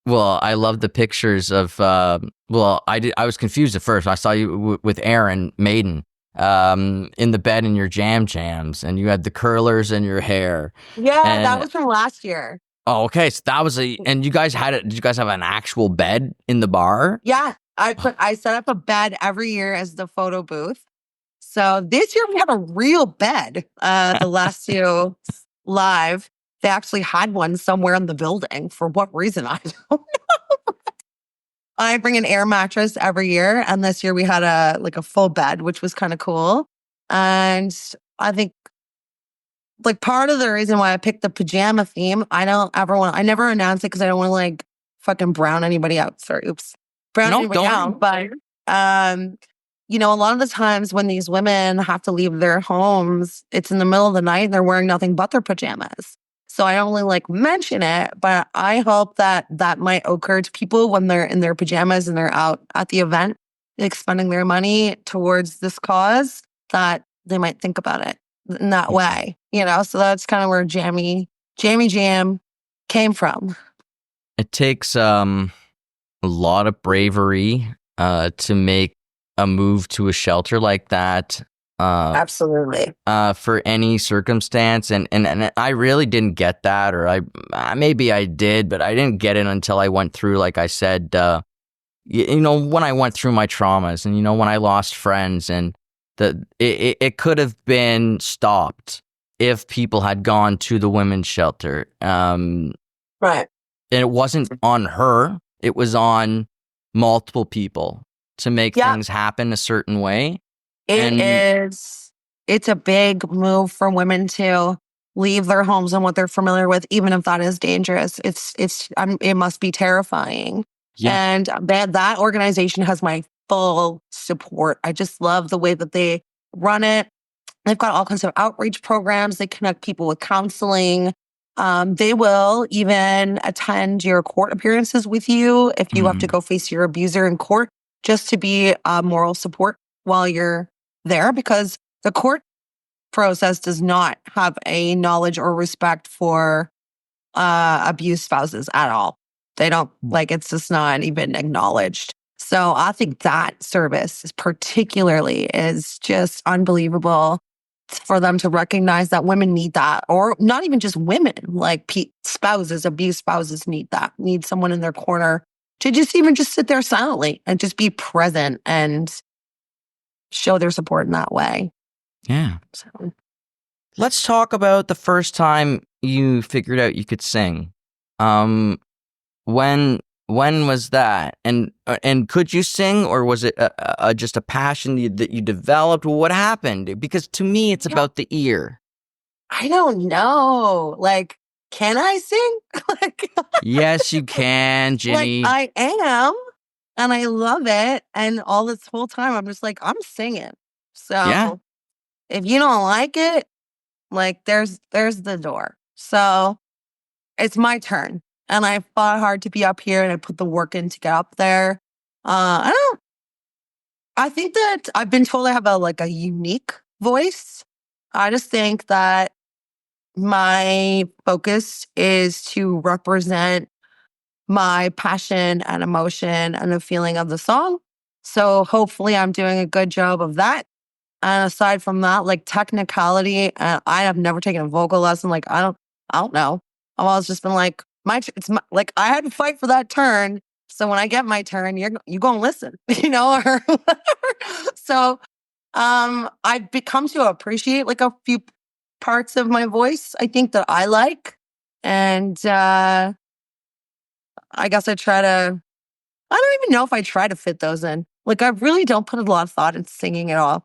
Well, I love the pictures of. I was confused at first. I saw you with Aaron Maiden, in the bed in your jam jams, and you had the curlers in your hair. Yeah, that And was from last year. oh, okay, so that was and you guys had it. Did you guys have an actual bed in the bar? Yeah, I set up a bed every year as the photo booth. So this year we have a real bed. The last two live, they actually had one somewhere in the building. For what reason? I don't know. I bring an air mattress every year, and this year we had a full bed, which was kind of cool. And I think like part of the reason why I picked the pajama theme, I never announce it because I don't want to like fucking brown anybody out. Sorry, oops. Brown No, anybody out. But um, a lot of the times when these women have to leave their homes, it's in the middle of the night and they're wearing nothing but their pajamas. So I only like mention it, but I hope that that might occur to people when they're in their pajamas and they're out at the event, like spending their money towards this cause, that they might think about it in that way, So that's kind of where Jammy Jam came from. It takes a lot of bravery to make a move to a shelter like that. Absolutely. For any circumstance, and I really didn't get that, or maybe I did, but I didn't get it until I went through, like I said, when I went through my traumas, and when I lost friends, and it could have been stopped if people had gone to the women's shelter. Right. And it wasn't on her; it was on multiple people to make things happen a certain way. It's a big move for women to leave their homes and what they're familiar with, even if that is dangerous. It must be terrifying. Yeah. And that organization has my full support. I just love the way that they run it. They've got all kinds of outreach programs. They connect people with counseling. They will even attend your court appearances with you if you have to go face your abuser in court, just to be moral support while you're there, because the court process does not have a knowledge or respect for abused spouses at all. They don't, like, it's just not even acknowledged. So I think that service particularly is just unbelievable for them to recognize that women need that, or not even just women, like spouses, abused spouses need someone in their corner to just sit there silently and just be present and show their support in that way. Yeah. So let's talk about the first time you figured out you could sing. When was that? And could you sing, or was it just a passion that you developed? What happened? Because to me, it's about the ear. I don't know. Like, can I sing? Yes, you can, Ginny. Like, I am. And I love it. And all this whole time, I'm just like, I'm singing. So if you don't like it, like, there's the door. So it's my turn. And I fought hard to be up here, and I put the work in to get up there. I think that I've been told I have a unique voice. I just think that my focus is to represent my passion and emotion and the feeling of the song. So hopefully I'm doing a good job of that. And aside from that, like technicality, I have never taken a vocal lesson. Like, I don't know. I've always just been like, like, I had to fight for that turn. So when I get my turn, you gonna listen, or whatever. So I've become to appreciate like a few parts of my voice, I think, that I like. And I guess I don't even know if I try to fit those in. Like, I really don't put a lot of thought into singing at all.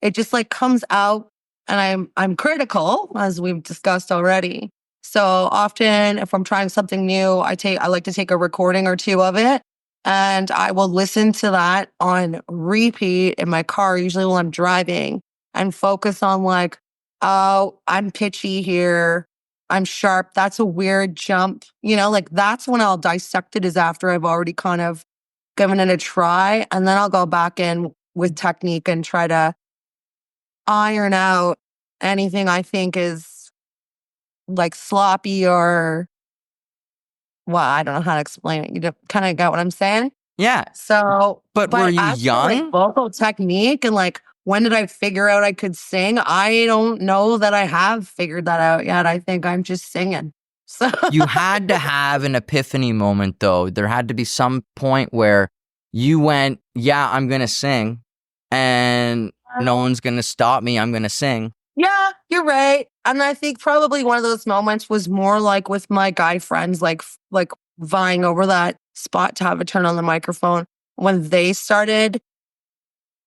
It just like comes out, and I'm critical, as we've discussed already. So often if I'm trying something new, I like to take a recording or two of it, and I will listen to that on repeat in my car, usually while I'm driving, and focus on like, oh, I'm pitchy here. I'm sharp. That's a weird jump. Like, that's when I'll dissect it, is after I've already kind of given it a try. And then I'll go back in with technique and try to iron out anything I think is like sloppy or well, I don't know how to explain it. You kind of got what I'm saying? Yeah. So, But were you as for, young? vocal technique and when did I figure out I could sing? I don't know that I have figured that out yet. I think I'm just singing. So You had to have an epiphany moment, though. There had to be some point where you went, yeah, I'm going to sing, and no one's going to stop me. I'm going to sing. Yeah, you're right. And I think probably one of those moments was more with my guy friends, like vying over that spot to have a turn on the microphone when they started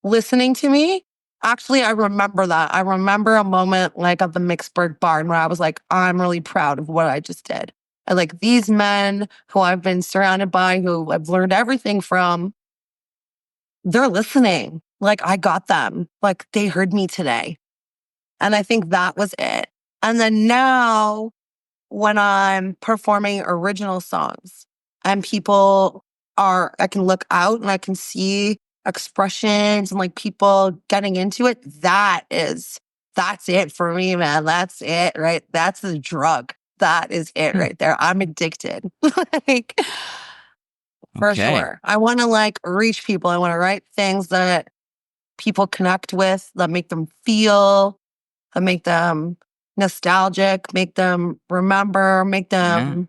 listening to me. Actually, I remember that. I remember a moment at the Mixburg barn where I was like, I'm really proud of what I just did. And these men who I've been surrounded by, who I've learned everything from, they're listening. I got them. They heard me today. And I think that was it. And then now when I'm performing original songs and I can look out and I can see expressions and people getting into it. That's it for me, man. That's it, right? That's the drug. That is it right there. I'm addicted. For sure. I want to reach people. I want to write things that people connect with, that make them feel, that make them nostalgic, make them remember, make them,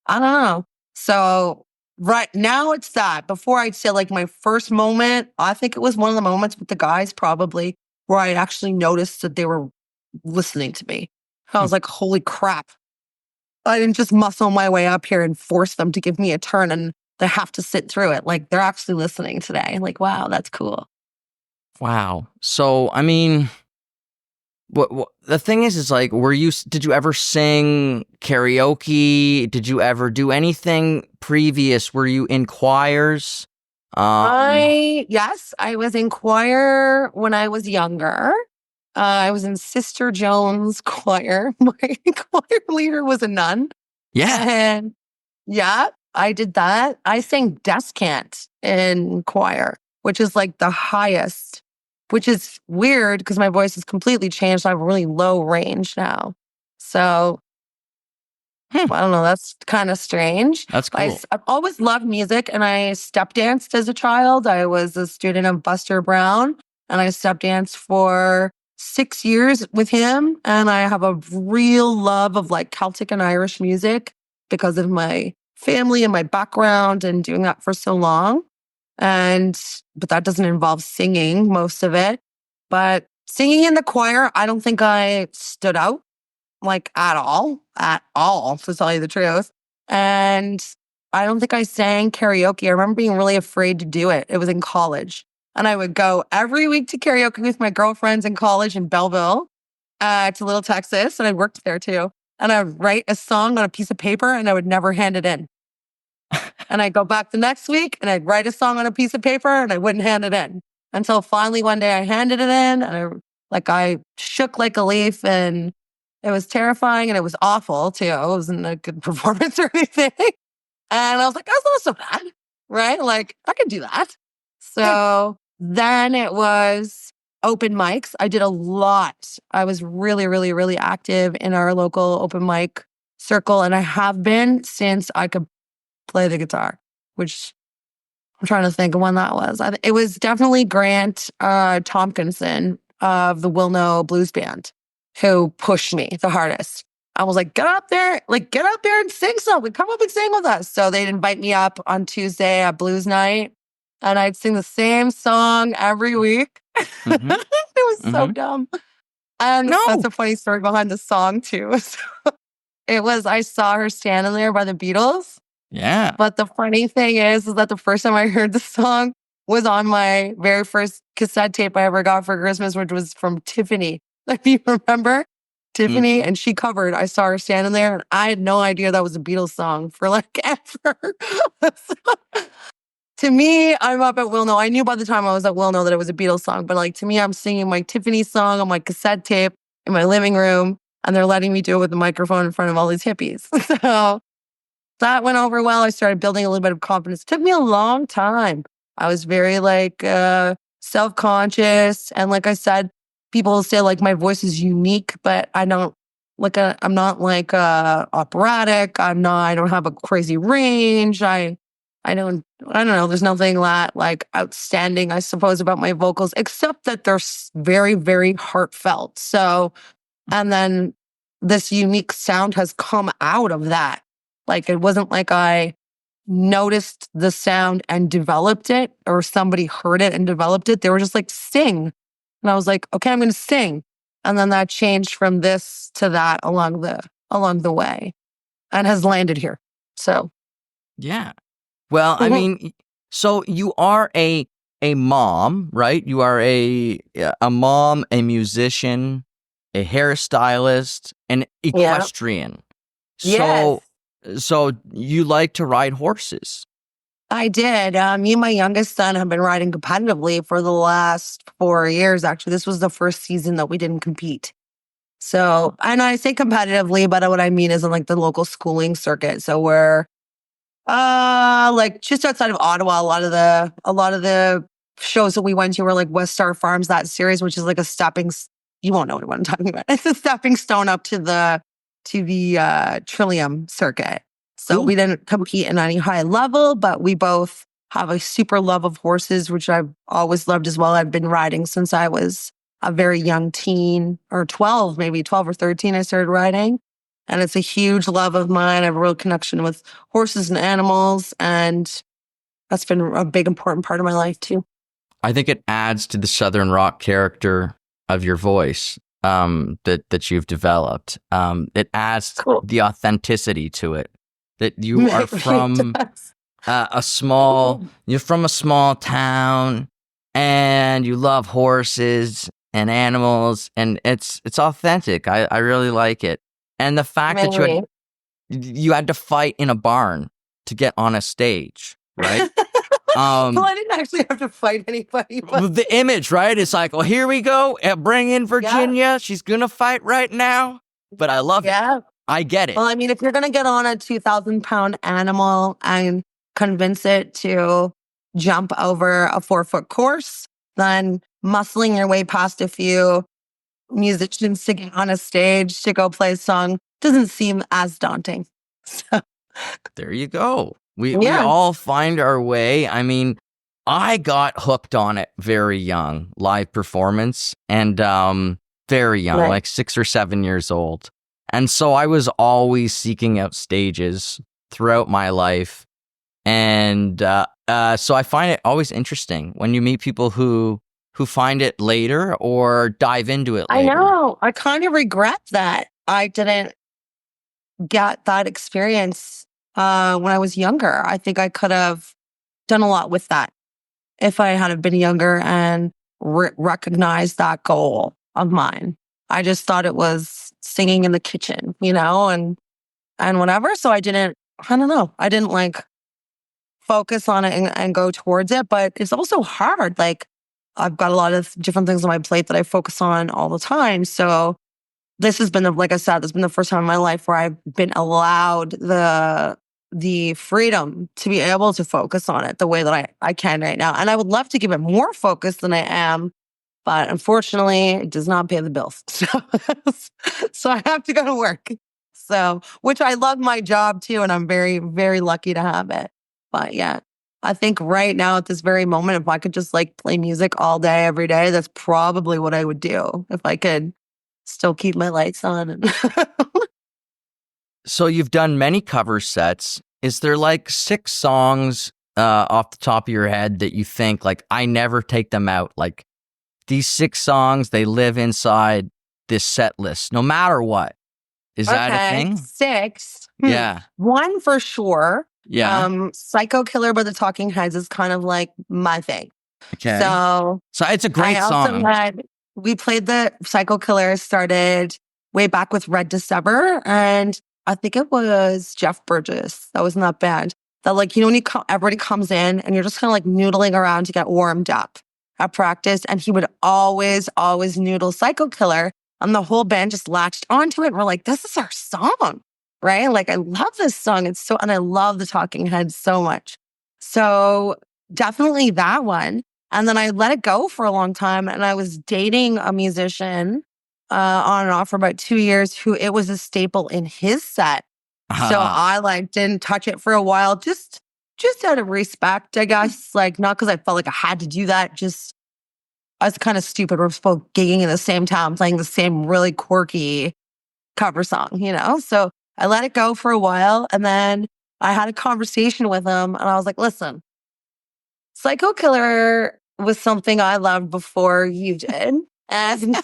I don't know. So right now it's that. Before I'd say my first moment, I think it was one of the moments with the guys probably where I actually noticed that they were listening to me. I was like, holy crap. I didn't just muscle my way up here and force them to give me a turn and they have to sit through it. They're actually listening today. Wow, that's cool. Wow. So, I mean, what the thing is did you ever sing karaoke? Did you ever do anything previous? Were you in choirs? Yes, I was in choir when I was younger. I was in Sister Jones choir. My choir leader was a nun. Yeah. And yeah, I did that. I sang descant in choir, which is the highest, which is weird because my voice has completely changed. I have a really low range now. So I don't know. That's kind of strange. That's cool. I've always loved music and I step danced as a child. I was a student of Buster Brown and I step danced for 6 years with him. And I have a real love of Celtic and Irish music because of my family and my background and doing that for so long. But that doesn't involve singing, most of it. But singing in the choir, I don't think I stood out at all, to tell you the truth. And I don't think I sang karaoke. I remember being really afraid to do it. It was in college. And I would go every week to karaoke with my girlfriends in college in Belleville, to Little Texas. And I worked there too. And I would write a song on a piece of paper and I would never hand it in. And I'd go back the next week and I'd write a song on a piece of paper and I wouldn't hand it in. Until finally one day I handed it in and I shook like a leaf and it was terrifying and it was awful too. It wasn't a good performance or anything. And I was like, that's not so bad, right? I could do that. So then it was open mics. I did a lot. I was really, really, really active in our local open mic circle. And I have been since I could play the guitar, which I'm trying to think of when that was. It was definitely Grant Tompkinson of the Will Know Blues Band who pushed me the hardest. I was like, get up there and sing something. Come up and sing with us. So they'd invite me up on Tuesday at Blues Night and I'd sing the same song every week. Mm-hmm. It was so dumb. And that's a funny story behind the song too. I saw her standing there by the Beatles. Yeah. But the funny thing is that the first time I heard the song was on my very first cassette tape I ever got for Christmas, which was from Tiffany. If you remember Tiffany, and she covered, I saw her standing there and I had no idea that was a Beatles song for ever. To me, I'm up at Will Know. I knew by the time I was at Will Know that it was a Beatles song, but to me, I'm singing my Tiffany song on my cassette tape in my living room and they're letting me do it with the microphone in front of all these hippies. So that went over well. I started building a little bit of confidence. It took me a long time. I was very self-conscious. And like I said, people say my voice is unique, but I don't I'm not like operatic. I don't have a crazy range. I don't know. There's nothing that like outstanding, I suppose, about my vocals, except that they're very, very heartfelt. So, and then this unique sound has come out of that. Like, it wasn't like I noticed the sound and developed it, or somebody heard it and developed it. They were just like, sing. And I was like, okay, I'm going to sing. And then that changed from this to that along the way and has landed here. So, Yeah. Well, I mean, so you are a mom, right? You are a mom, a musician, a hairstylist, an yeah. equestrian. Yes. So you like to ride horses. I did. Me and my youngest son have been riding competitively for the last 4 years. Actually, this was the first season that we didn't compete. So, and I say competitively, but what I mean is in like the local schooling circuit. So we're like just outside of Ottawa. A lot of the shows that we went to were like West Star Farms, that series, which is like you won't know what I'm talking about. It's a stepping stone up to the Trillium circuit. So Ooh. we didn't compete in any high level, but we both have a super love of horses, which I've always loved as well. I've been riding since I was a very young teen, or 12, maybe 12 or 13, I started riding. And it's a huge love of mine. I have a real connection with horses and animals. And that's been a big, important part of my life too. I think it adds to the Southern rock character of your voice that you've developed. It adds the authenticity to it. That you are from you're from a small town, and you love horses and animals, and it's authentic. I really like it. And the fact that you had to fight in a barn to get on a stage, right? Well, I didn't actually have to fight anybody. But the image, right? It's like, well, here we go. Bring in Virginia. Yeah. She's going to fight right now. But I love it. I get it. Well, I mean, if you're going to get on a 2,000-pound animal and convince it to jump over a 4-foot course, then muscling your way past a few musicians to get on a stage to go play a song doesn't seem as daunting. So. There you go. We all find our way. I mean, I got hooked on it very young, live performance, and very young, like 6 or 7 years old. And so I was always seeking out stages throughout my life. And so I find it always interesting when you meet people who find it later or dive into it later. I know. I kind of regret that I didn't get that experience when I was younger. I think I could have done a lot with that if I had been younger and recognized that goal of mine. I just thought it was singing in the kitchen, and whatever. So I don't know. I didn't like focus on it and go towards it, but it's also hard. Like, I've got a lot of different things on my plate that I focus on all the time. So this has been, like I said, this has been the first time in my life where I've been allowed the freedom to be able to focus on it the way that I can right now. And I would love to give it more focus than I am, but unfortunately, it does not pay the bills. So I have to go to work. So, which I love my job too, and I'm very, very lucky to have it. But yeah, I think right now at this very moment, if I could just like play music all day, every day, that's probably what I would do if I could still keep my lights on. So you've done many cover sets. Is there like 6 songs off the top of your head that you think like, I never take them out? Like these 6 songs, they live inside this set list, no matter what. Is that a thing? 6. Yeah. 1 for sure. Yeah. Psycho Killer by the Talking Heads is kind of like my thing. Okay. So it's a great song. We played the Psycho Killer, started way back with Red December, and I think it was Jeff Burgess. That was not bad. That like, when everybody comes in and you're just kind of like noodling around to get warmed up at practice, and he would always noodle Psycho Killer, and the whole band just latched onto it. And we're like, this is our song, right? Like, I love this song. And I love the Talking Heads so much. So definitely that one. And then I let it go for a long time. And I was dating a musician on and off for about 2 years, who it was a staple in his set. So I like didn't touch it for a while, just out of respect, I guess. Like not because I felt like I had to do that. Just I was kind of stupid. We're both gigging in the same town, playing the same really quirky cover song, you know? So I let it go for a while. And then I had a conversation with him and I was like, listen, Psycho Killer was something I loved before you did. And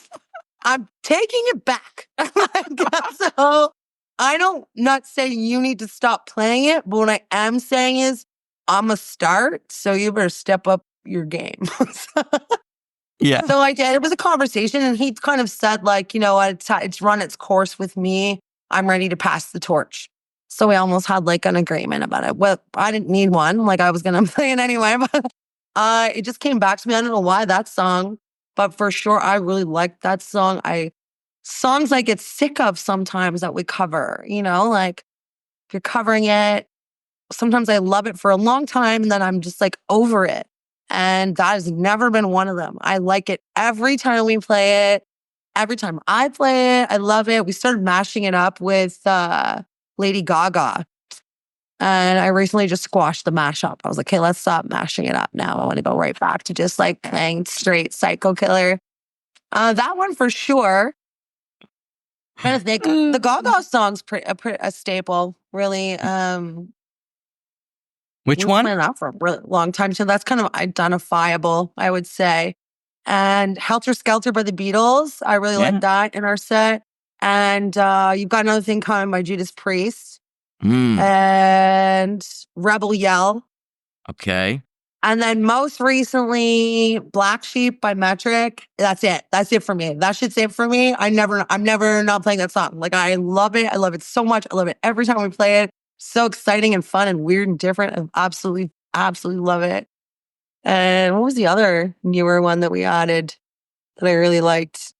I'm taking it back. So I don't not saying you need to stop playing it, but what I am saying is I'm a start. So you better step up your game. Yeah. So I did. It was a conversation, and he kind of said, like, you know what, it's run its course with me. I'm ready to pass the torch. So we almost had like an agreement about it. Well, I didn't need one. Like I was going to play it anyway, but it just came back to me. I don't know why that song, but for sure, I really liked that song. Songs I get sick of sometimes that we cover, you know, like if you're covering it, sometimes I love it for a long time and then I'm just like over it. And that has never been one of them. I like it every time we play it. Every time I play it, I love it. We started mashing it up with Lady Gaga. And I recently just squashed the mashup. I was like, okay, let's stop mashing it up now. I want to go right back to just like playing straight Psycho Killer. That one for sure. I'm trying to think. The Gaga song's a staple, really. Which We've one? played that for a really long time. So that's kind of identifiable, I would say. And Helter Skelter by the Beatles. I really like that in our set. And You've Got Another Thing Coming by Judas Priest. And Rebel Yell. Okay. And then most recently, Black Sheep by Metric. That's it. That's it for me. That shit's it for me. I'm never not playing that song. Like I love it. I love it so much. I love it every time we play it. So exciting and fun and weird and different. I absolutely love it. And what was the other newer one that we added that I really liked?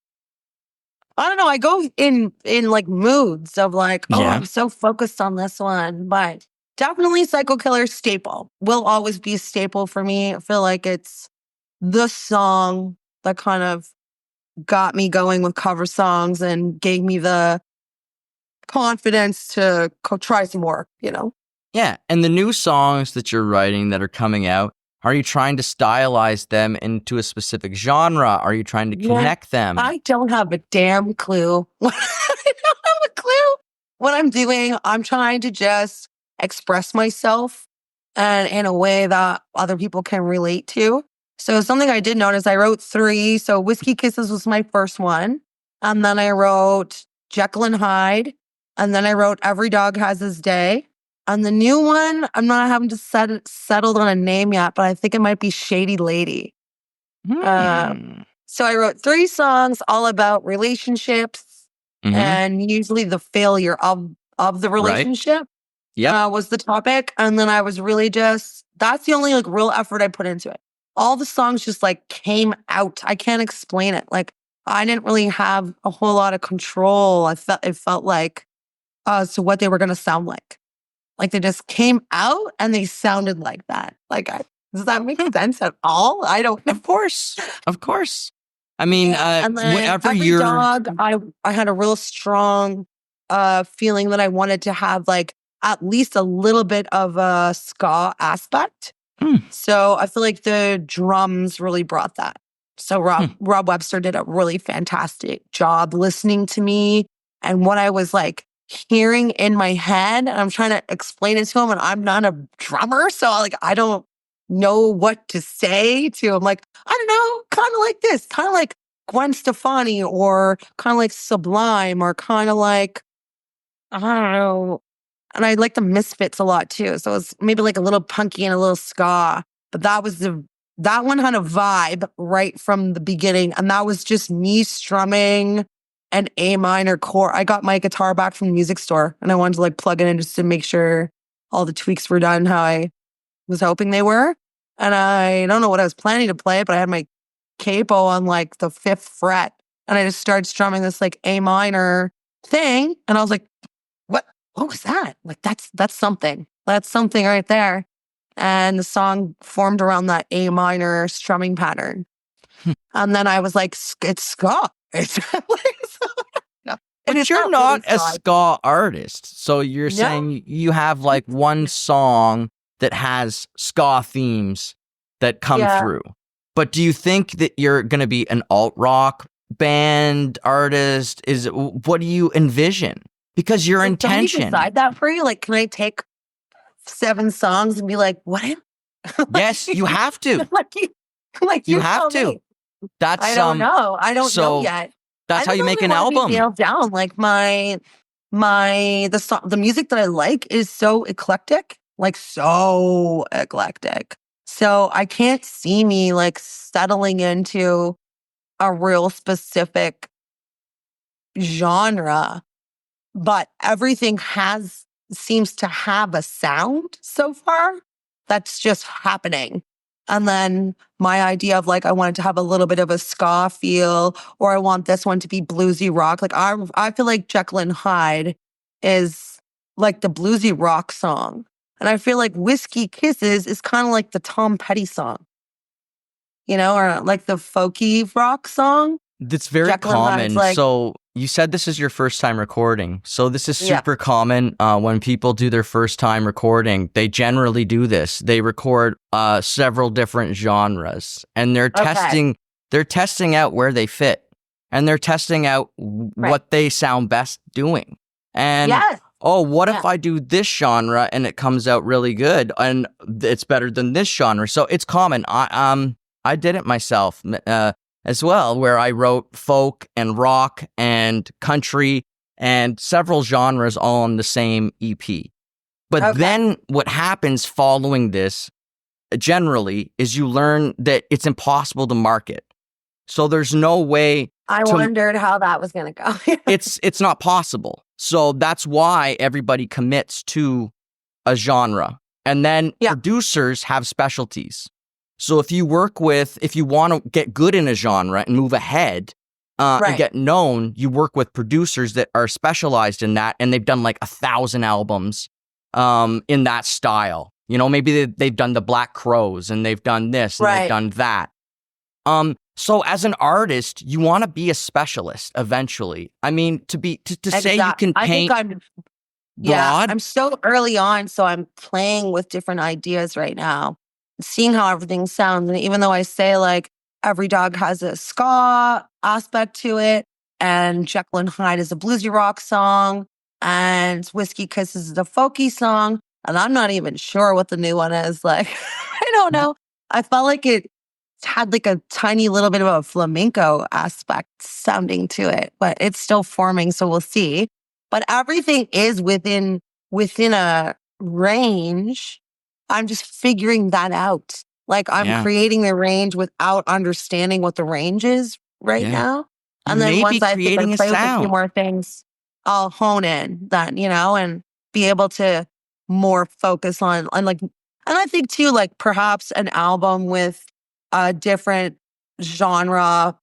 I don't know. I go in like moods of like, oh, I'm so focused on this one, but definitely Psycho Killer staple will always be a staple for me. I feel like it's the song that kind of got me going with cover songs and gave me the confidence to try some more, you know? Yeah. And the new songs that you're writing that are coming out, are you trying to stylize them into a specific genre? Are you trying to connect them? I don't have a damn clue. I don't have a clue what I'm doing. I'm trying to just express myself and in a way that other people can relate to. So something I did notice, I wrote 3. So Whiskey Kisses was my first one. And then I wrote Jekyll and Hyde. And then I wrote Every Dog Has His Day. And the new one, I'm not having to settled on a name yet, but I think it might be Shady Lady. So I wrote 3 songs all about relationships and usually the failure of the relationship was the topic. And then I was really that's the only like real effort I put into it. All the songs just like came out. I can't explain it. Like I didn't really have a whole lot of control. It felt like so what they were going to sound like. Like they just came out and they sounded like that. Like, does that make sense at all? I don't. Of course. I mean, whenever every dog, I had a real strong feeling that I wanted to have like at least a little bit of a ska aspect. So I feel like the drums really brought that. So Rob Webster did a really fantastic job listening to me and what I was like hearing in my head, and I'm trying to explain it to him, and I'm not a drummer, so like I don't know what to say to him. Like, I don't know, kind of like this, kind of like Gwen Stefani, or kind of like Sublime, or kind of like, I don't know. And I like the Misfits a lot too. So it's maybe like a little punky and a little ska. But that one had a vibe right from the beginning. And that was just me strumming an A minor chord. I got my guitar back from the music store and I wanted to like plug it in just to make sure all the tweaks were done how I was hoping they were. And I don't know what I was planning to play, but I had my capo on like the 5th fret. And I just started strumming this like A minor thing. And I was like, what was that? Like, that's something. That's something right there. And the song formed around that A minor strumming pattern. And then I was like, it's ska. It's like, no. And But it's you're not really a ska artist. So you're No. saying you have like one song that has ska themes that come Yeah. through. But do you think that you're going to be an alt rock band artist? What do you envision? Because your Can somebody intention. decide that for you? Like, can I take 7 songs and be like, what? Yes, you have to. You have tell to. me. That's I don't know. I don't know so yet. that's how you make an I don't really wanna album. be nailed down. Like the music that I like is so eclectic, like so eclectic. So I can't see me like settling into a real specific genre, but everything seems to have a sound so far that's just happening. And then my idea of like, I wanted to have a little bit of a ska feel, or I want this one to be bluesy rock. Like I feel like Jekyll and Hyde is like the bluesy rock song. And I feel like Whiskey Kisses is kind of like the Tom Petty song, or like the folky rock song. That's very Jekyll and Hyde's common. like- So you said this is your first time recording. So this is Yeah. super common. When people do their first time recording, they generally do this. They record several different genres, and they're Okay. testing out where they fit, and they're testing out what they sound best doing. And Yes. what if Yeah. I do this genre and it comes out really good and it's better than this genre? So it's common. I did it myself as well, where I wrote folk and rock and country and several genres all on the same EP. But Okay. then what happens following this generally is you learn that it's impossible to market. So there's no way I wondered how that was going to go. it's not possible. So that's why everybody commits to a genre. And then producers have specialties. So if you want to get good in a genre and move ahead and get known, you work with producers that are specialized in that, and they've done like 1,000 albums in that style. Maybe they've done the Black Crowes and they've done this and they've done that. So as an artist, you want to be a specialist eventually. I mean, to say you can paint broad. I'm so early on, so I'm playing with different ideas right now, seeing how everything sounds. And even though I say like every dog has a ska aspect to it, and Jekyll and Hyde is a bluesy rock song, and Whiskey Kisses is a folky song, and I'm not even sure what the new one is. Like, I don't know. I felt like it had like a tiny little bit of a flamenco aspect sounding to it, but it's still forming, so we'll see. But everything is within a range. I'm just figuring that out. Like I'm creating the range without understanding what the range is now. And then once I think I play with a few more things, I'll hone in then, and be able to more focus on and I think too, like perhaps an album with a different genre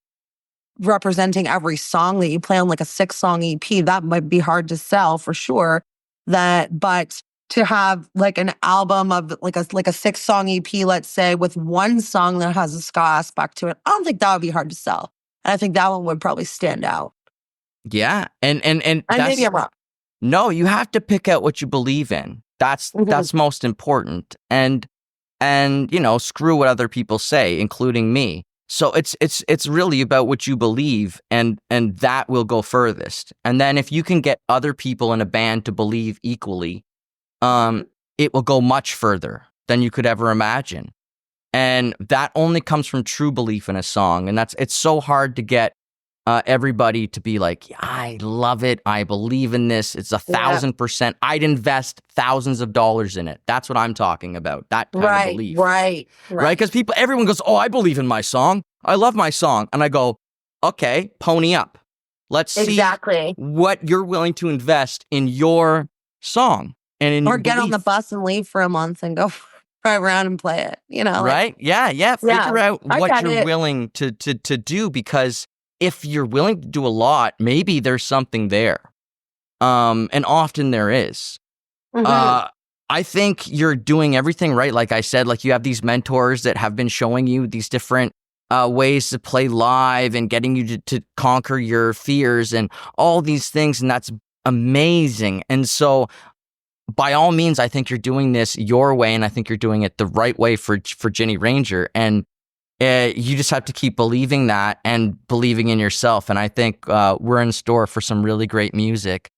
representing every song that you play on, like a 6-song EP, that might be hard to sell for sure. But to have like an album of like a 6-song EP, let's say, with one song that has a ska aspect to it, I don't think that would be hard to sell. And I think that one would probably stand out. Yeah, and maybe I'm wrong. No, you have to pick out what you believe in. That's most important. And screw what other people say, including me. So it's really about what you believe, and that will go furthest. And then if you can get other people in a band to believe equally, it will go much further than you could ever imagine. And that only comes from true belief in a song. And it's so hard to get everybody to be like, yeah, I love it. I believe in this. It's 1,000%. I'd invest thousands of dollars in it. That's what I'm talking about. That kind of belief. Right. Because everyone goes, oh, I believe in my song. I love my song. And I go, okay, pony up. Let's see what you're willing to invest in your song. Or get on the bus and leave for a month and go drive around and play it, Right? Yeah. Figure out what you're willing to do, because if you're willing to do a lot, maybe there's something there. And often there is. I think you're doing everything right. Like I said, like you have these mentors that have been showing you these different ways to play live and getting you to conquer your fears and all these things. And that's amazing. And so by all means, I think you're doing this your way, and I think you're doing it the right way for Ginny Ranger. And you just have to keep believing that and believing in yourself. And I think we're in store for some really great music.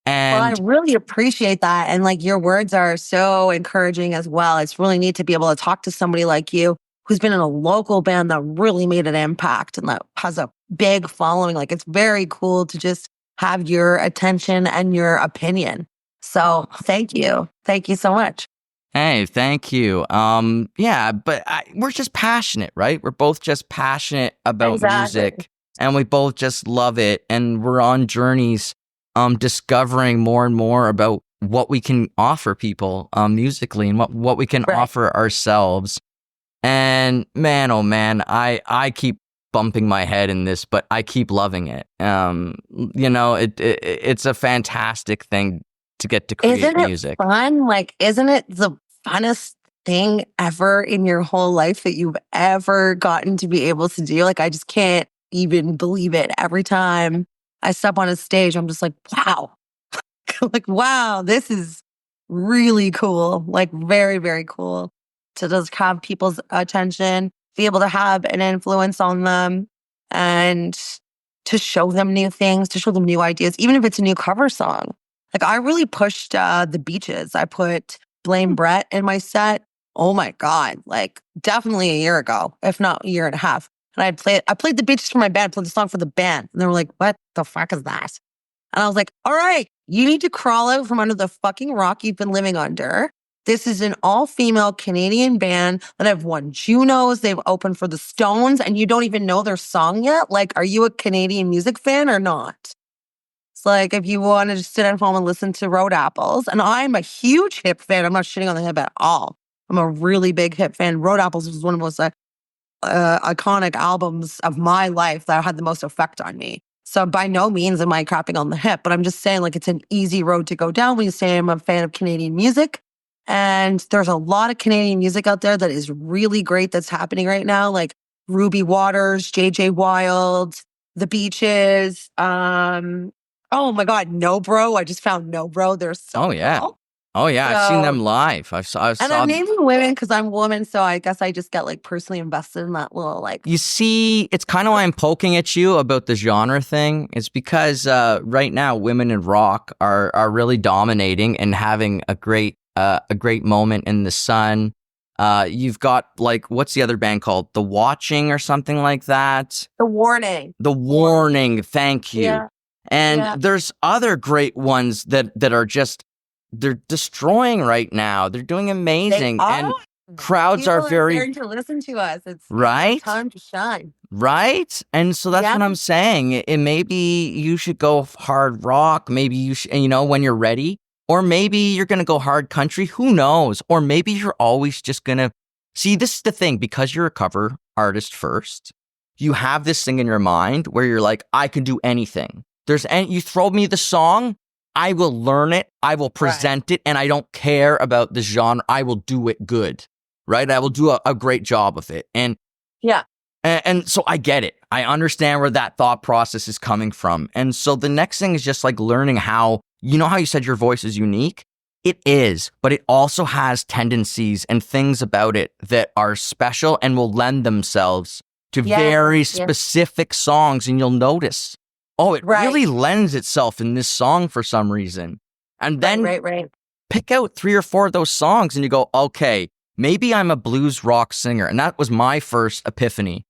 And well, I really appreciate that. And like your words are so encouraging as well. It's really neat to be able to talk to somebody like you who's been in a local band that really made an impact and that has a big following. Like it's very cool to just have your attention and your opinion. So thank you. Thank you so much. Hey, thank you. Yeah, but we're just passionate, right? We're both just passionate about music, and we both just love it. And we're on journeys, discovering more and more about what we can offer people, musically, and what we can offer ourselves. And man, oh man, I keep bumping my head in this, but I keep loving it. You know, it's a fantastic thing to get to create music. Isn't it fun? Like, isn't it the funnest thing ever in your whole life that you've ever gotten to be able to do? Like, I just can't even believe it. Every time I step on a stage, I'm just like, wow. Like, wow, this is really cool. Like, very, very cool to just have people's attention, be able to have an influence on them, and to show them new things, to show them new ideas, even if it's a new cover song. Like, I really pushed The Beaches. I put Blame Brett in my set. Oh my God. Like, definitely a year ago, if not a year and a half. And I played The Beaches for my band, played the song for the band. And they were like, what the fuck is that? And I was like, all right, you need to crawl out from under the fucking rock you've been living under. This is an all-female Canadian band that have won Junos. They've opened for the Stones, and you don't even know their song yet. Like, are you a Canadian music fan or not? It's like, if you want to just sit at home and listen to Road Apples, and I'm a huge hip fan. I'm not shitting on the hip at all. I'm a really big hip fan. Road Apples was one of the most iconic albums of my life that had the most effect on me. So by no means am I crapping on the hip, but I'm just saying, like, it's an easy road to go down when you say I'm a fan of Canadian music. And there's a lot of Canadian music out there that is really great that's happening right now, like Ruby Waters, JJ Wild, The Beaches. Oh my God, No Bro. I just found No Bro. They're so cool. Oh yeah, I've seen them live. And I'm naming women because I'm a woman, so I guess I just get like personally invested in that little like. You see, it's kind of why I'm poking at you about the genre thing. It's because right now women in rock are really dominating and having a great moment in the sun. You've got like, what's the other band called? The Watching or something like that. The Warning. The Warning. Thank you. Yeah. And there's other great ones that are just, they're destroying right now. They're doing amazing. And crowds People are very starting to listen to us. It's right. Time to shine. Right. And so that's what I'm saying. Maybe you should go hard rock. Maybe you should, you know, when you're ready. Or maybe you're going to go hard country. Who knows? Or maybe you're always just going to see, this is the thing, because you're a cover artist first, you have this thing in your mind where you're like, I can do anything. You throw me the song, I will learn it. I will present it. And I don't care about the genre. I will do it good. Right. I will do a great job of it. And and so I get it. I understand where that thought process is coming from. And so the next thing is just like learning how, you know how you said your voice is unique? It is, but it also has tendencies and things about it that are special and will lend themselves to very specific songs. And you'll notice, oh, it really lends itself in this song for some reason. And then pick out 3 or 4 of those songs and you go, okay, maybe I'm a blues rock singer. And that was my first epiphany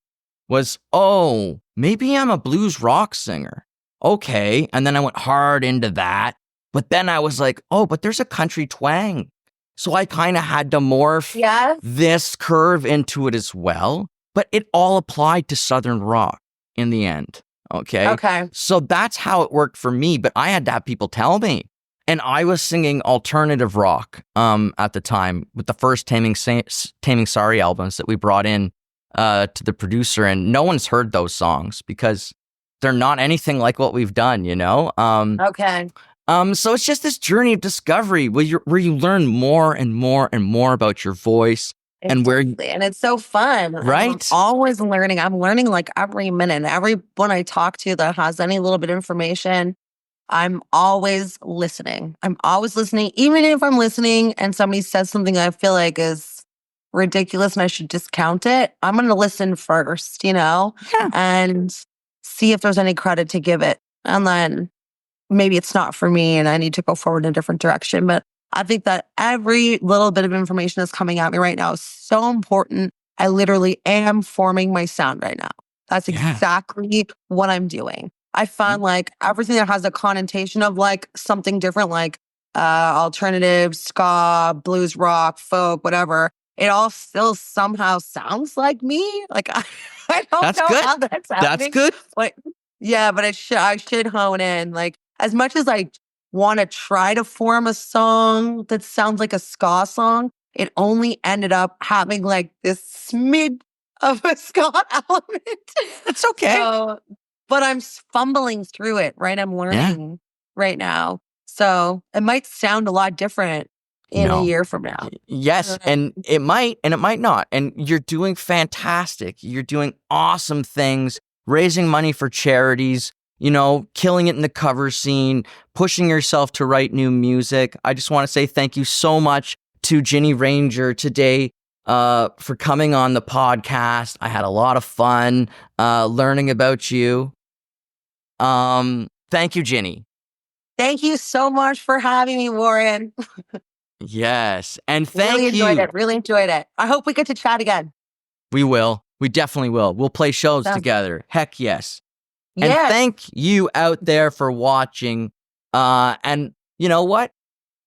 was, oh, maybe I'm a blues rock singer. Okay. And then I went hard into that. But then I was like, oh, but there's a country twang. So I kind of had to morph this curve into it as well. But it all applied to Southern rock in the end. Okay. So that's how it worked for me. But I had to have people tell me. And I was singing alternative rock at the time with the first Taming Sorry albums that we brought in to the producer. And no one's heard those songs because they're not anything like what we've done, you know? So it's just this journey of discovery where you learn more and more and more about your voice, and where, Exactly. And it's so fun. And I'm right? always learning. I'm learning like every minute. Everyone I talk to that has any little bit of information, I'm always listening. I'm always listening. Even if I'm listening and somebody says something I feel like is ridiculous and I should discount it, I'm going to listen first, Yeah. and see if there's any credit to give it. And then maybe it's not for me and I need to go forward in a different direction. But I think that every little bit of information that's coming at me right now is so important. I literally am forming my sound right now. That's Yeah. exactly what I'm doing. I find like everything that has a connotation of like something different, like alternative, ska, blues rock, folk, whatever, it all still somehow sounds like me. Like I don't That's know good. how that's That's happening. good. Like, yeah, but I should hone in. Like as much as I want to try to form a song that sounds like a ska song, it only ended up having like this smid of a ska element. That's okay. So, but I'm fumbling through it, right? I'm Yeah. learning right now. So it might sound a lot different in a No. year from now. Yes, and it might not. And you're doing fantastic. You're doing awesome things, raising money for charities, killing it in the cover scene, pushing yourself to write new music. I just want to say thank you so much to Ginny Ranger today for coming on the podcast. I had a lot of fun learning about you. Thank you, Ginny. Thank you so much for having me, Warren. Yes, and thank Really enjoyed you. it. Really enjoyed it. I hope we get to chat again. We will. We definitely will. We'll play shows Sounds together. Heck yes. And Yes. thank you out there for watching. And you know what?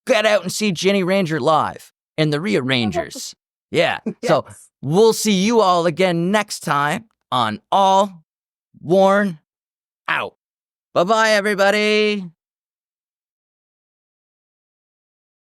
Get out and see Ginny Ranger live and the Re-A-Rangers. Yeah. So Yes. we'll see you all again next time on All Worn Out. Bye-bye, everybody.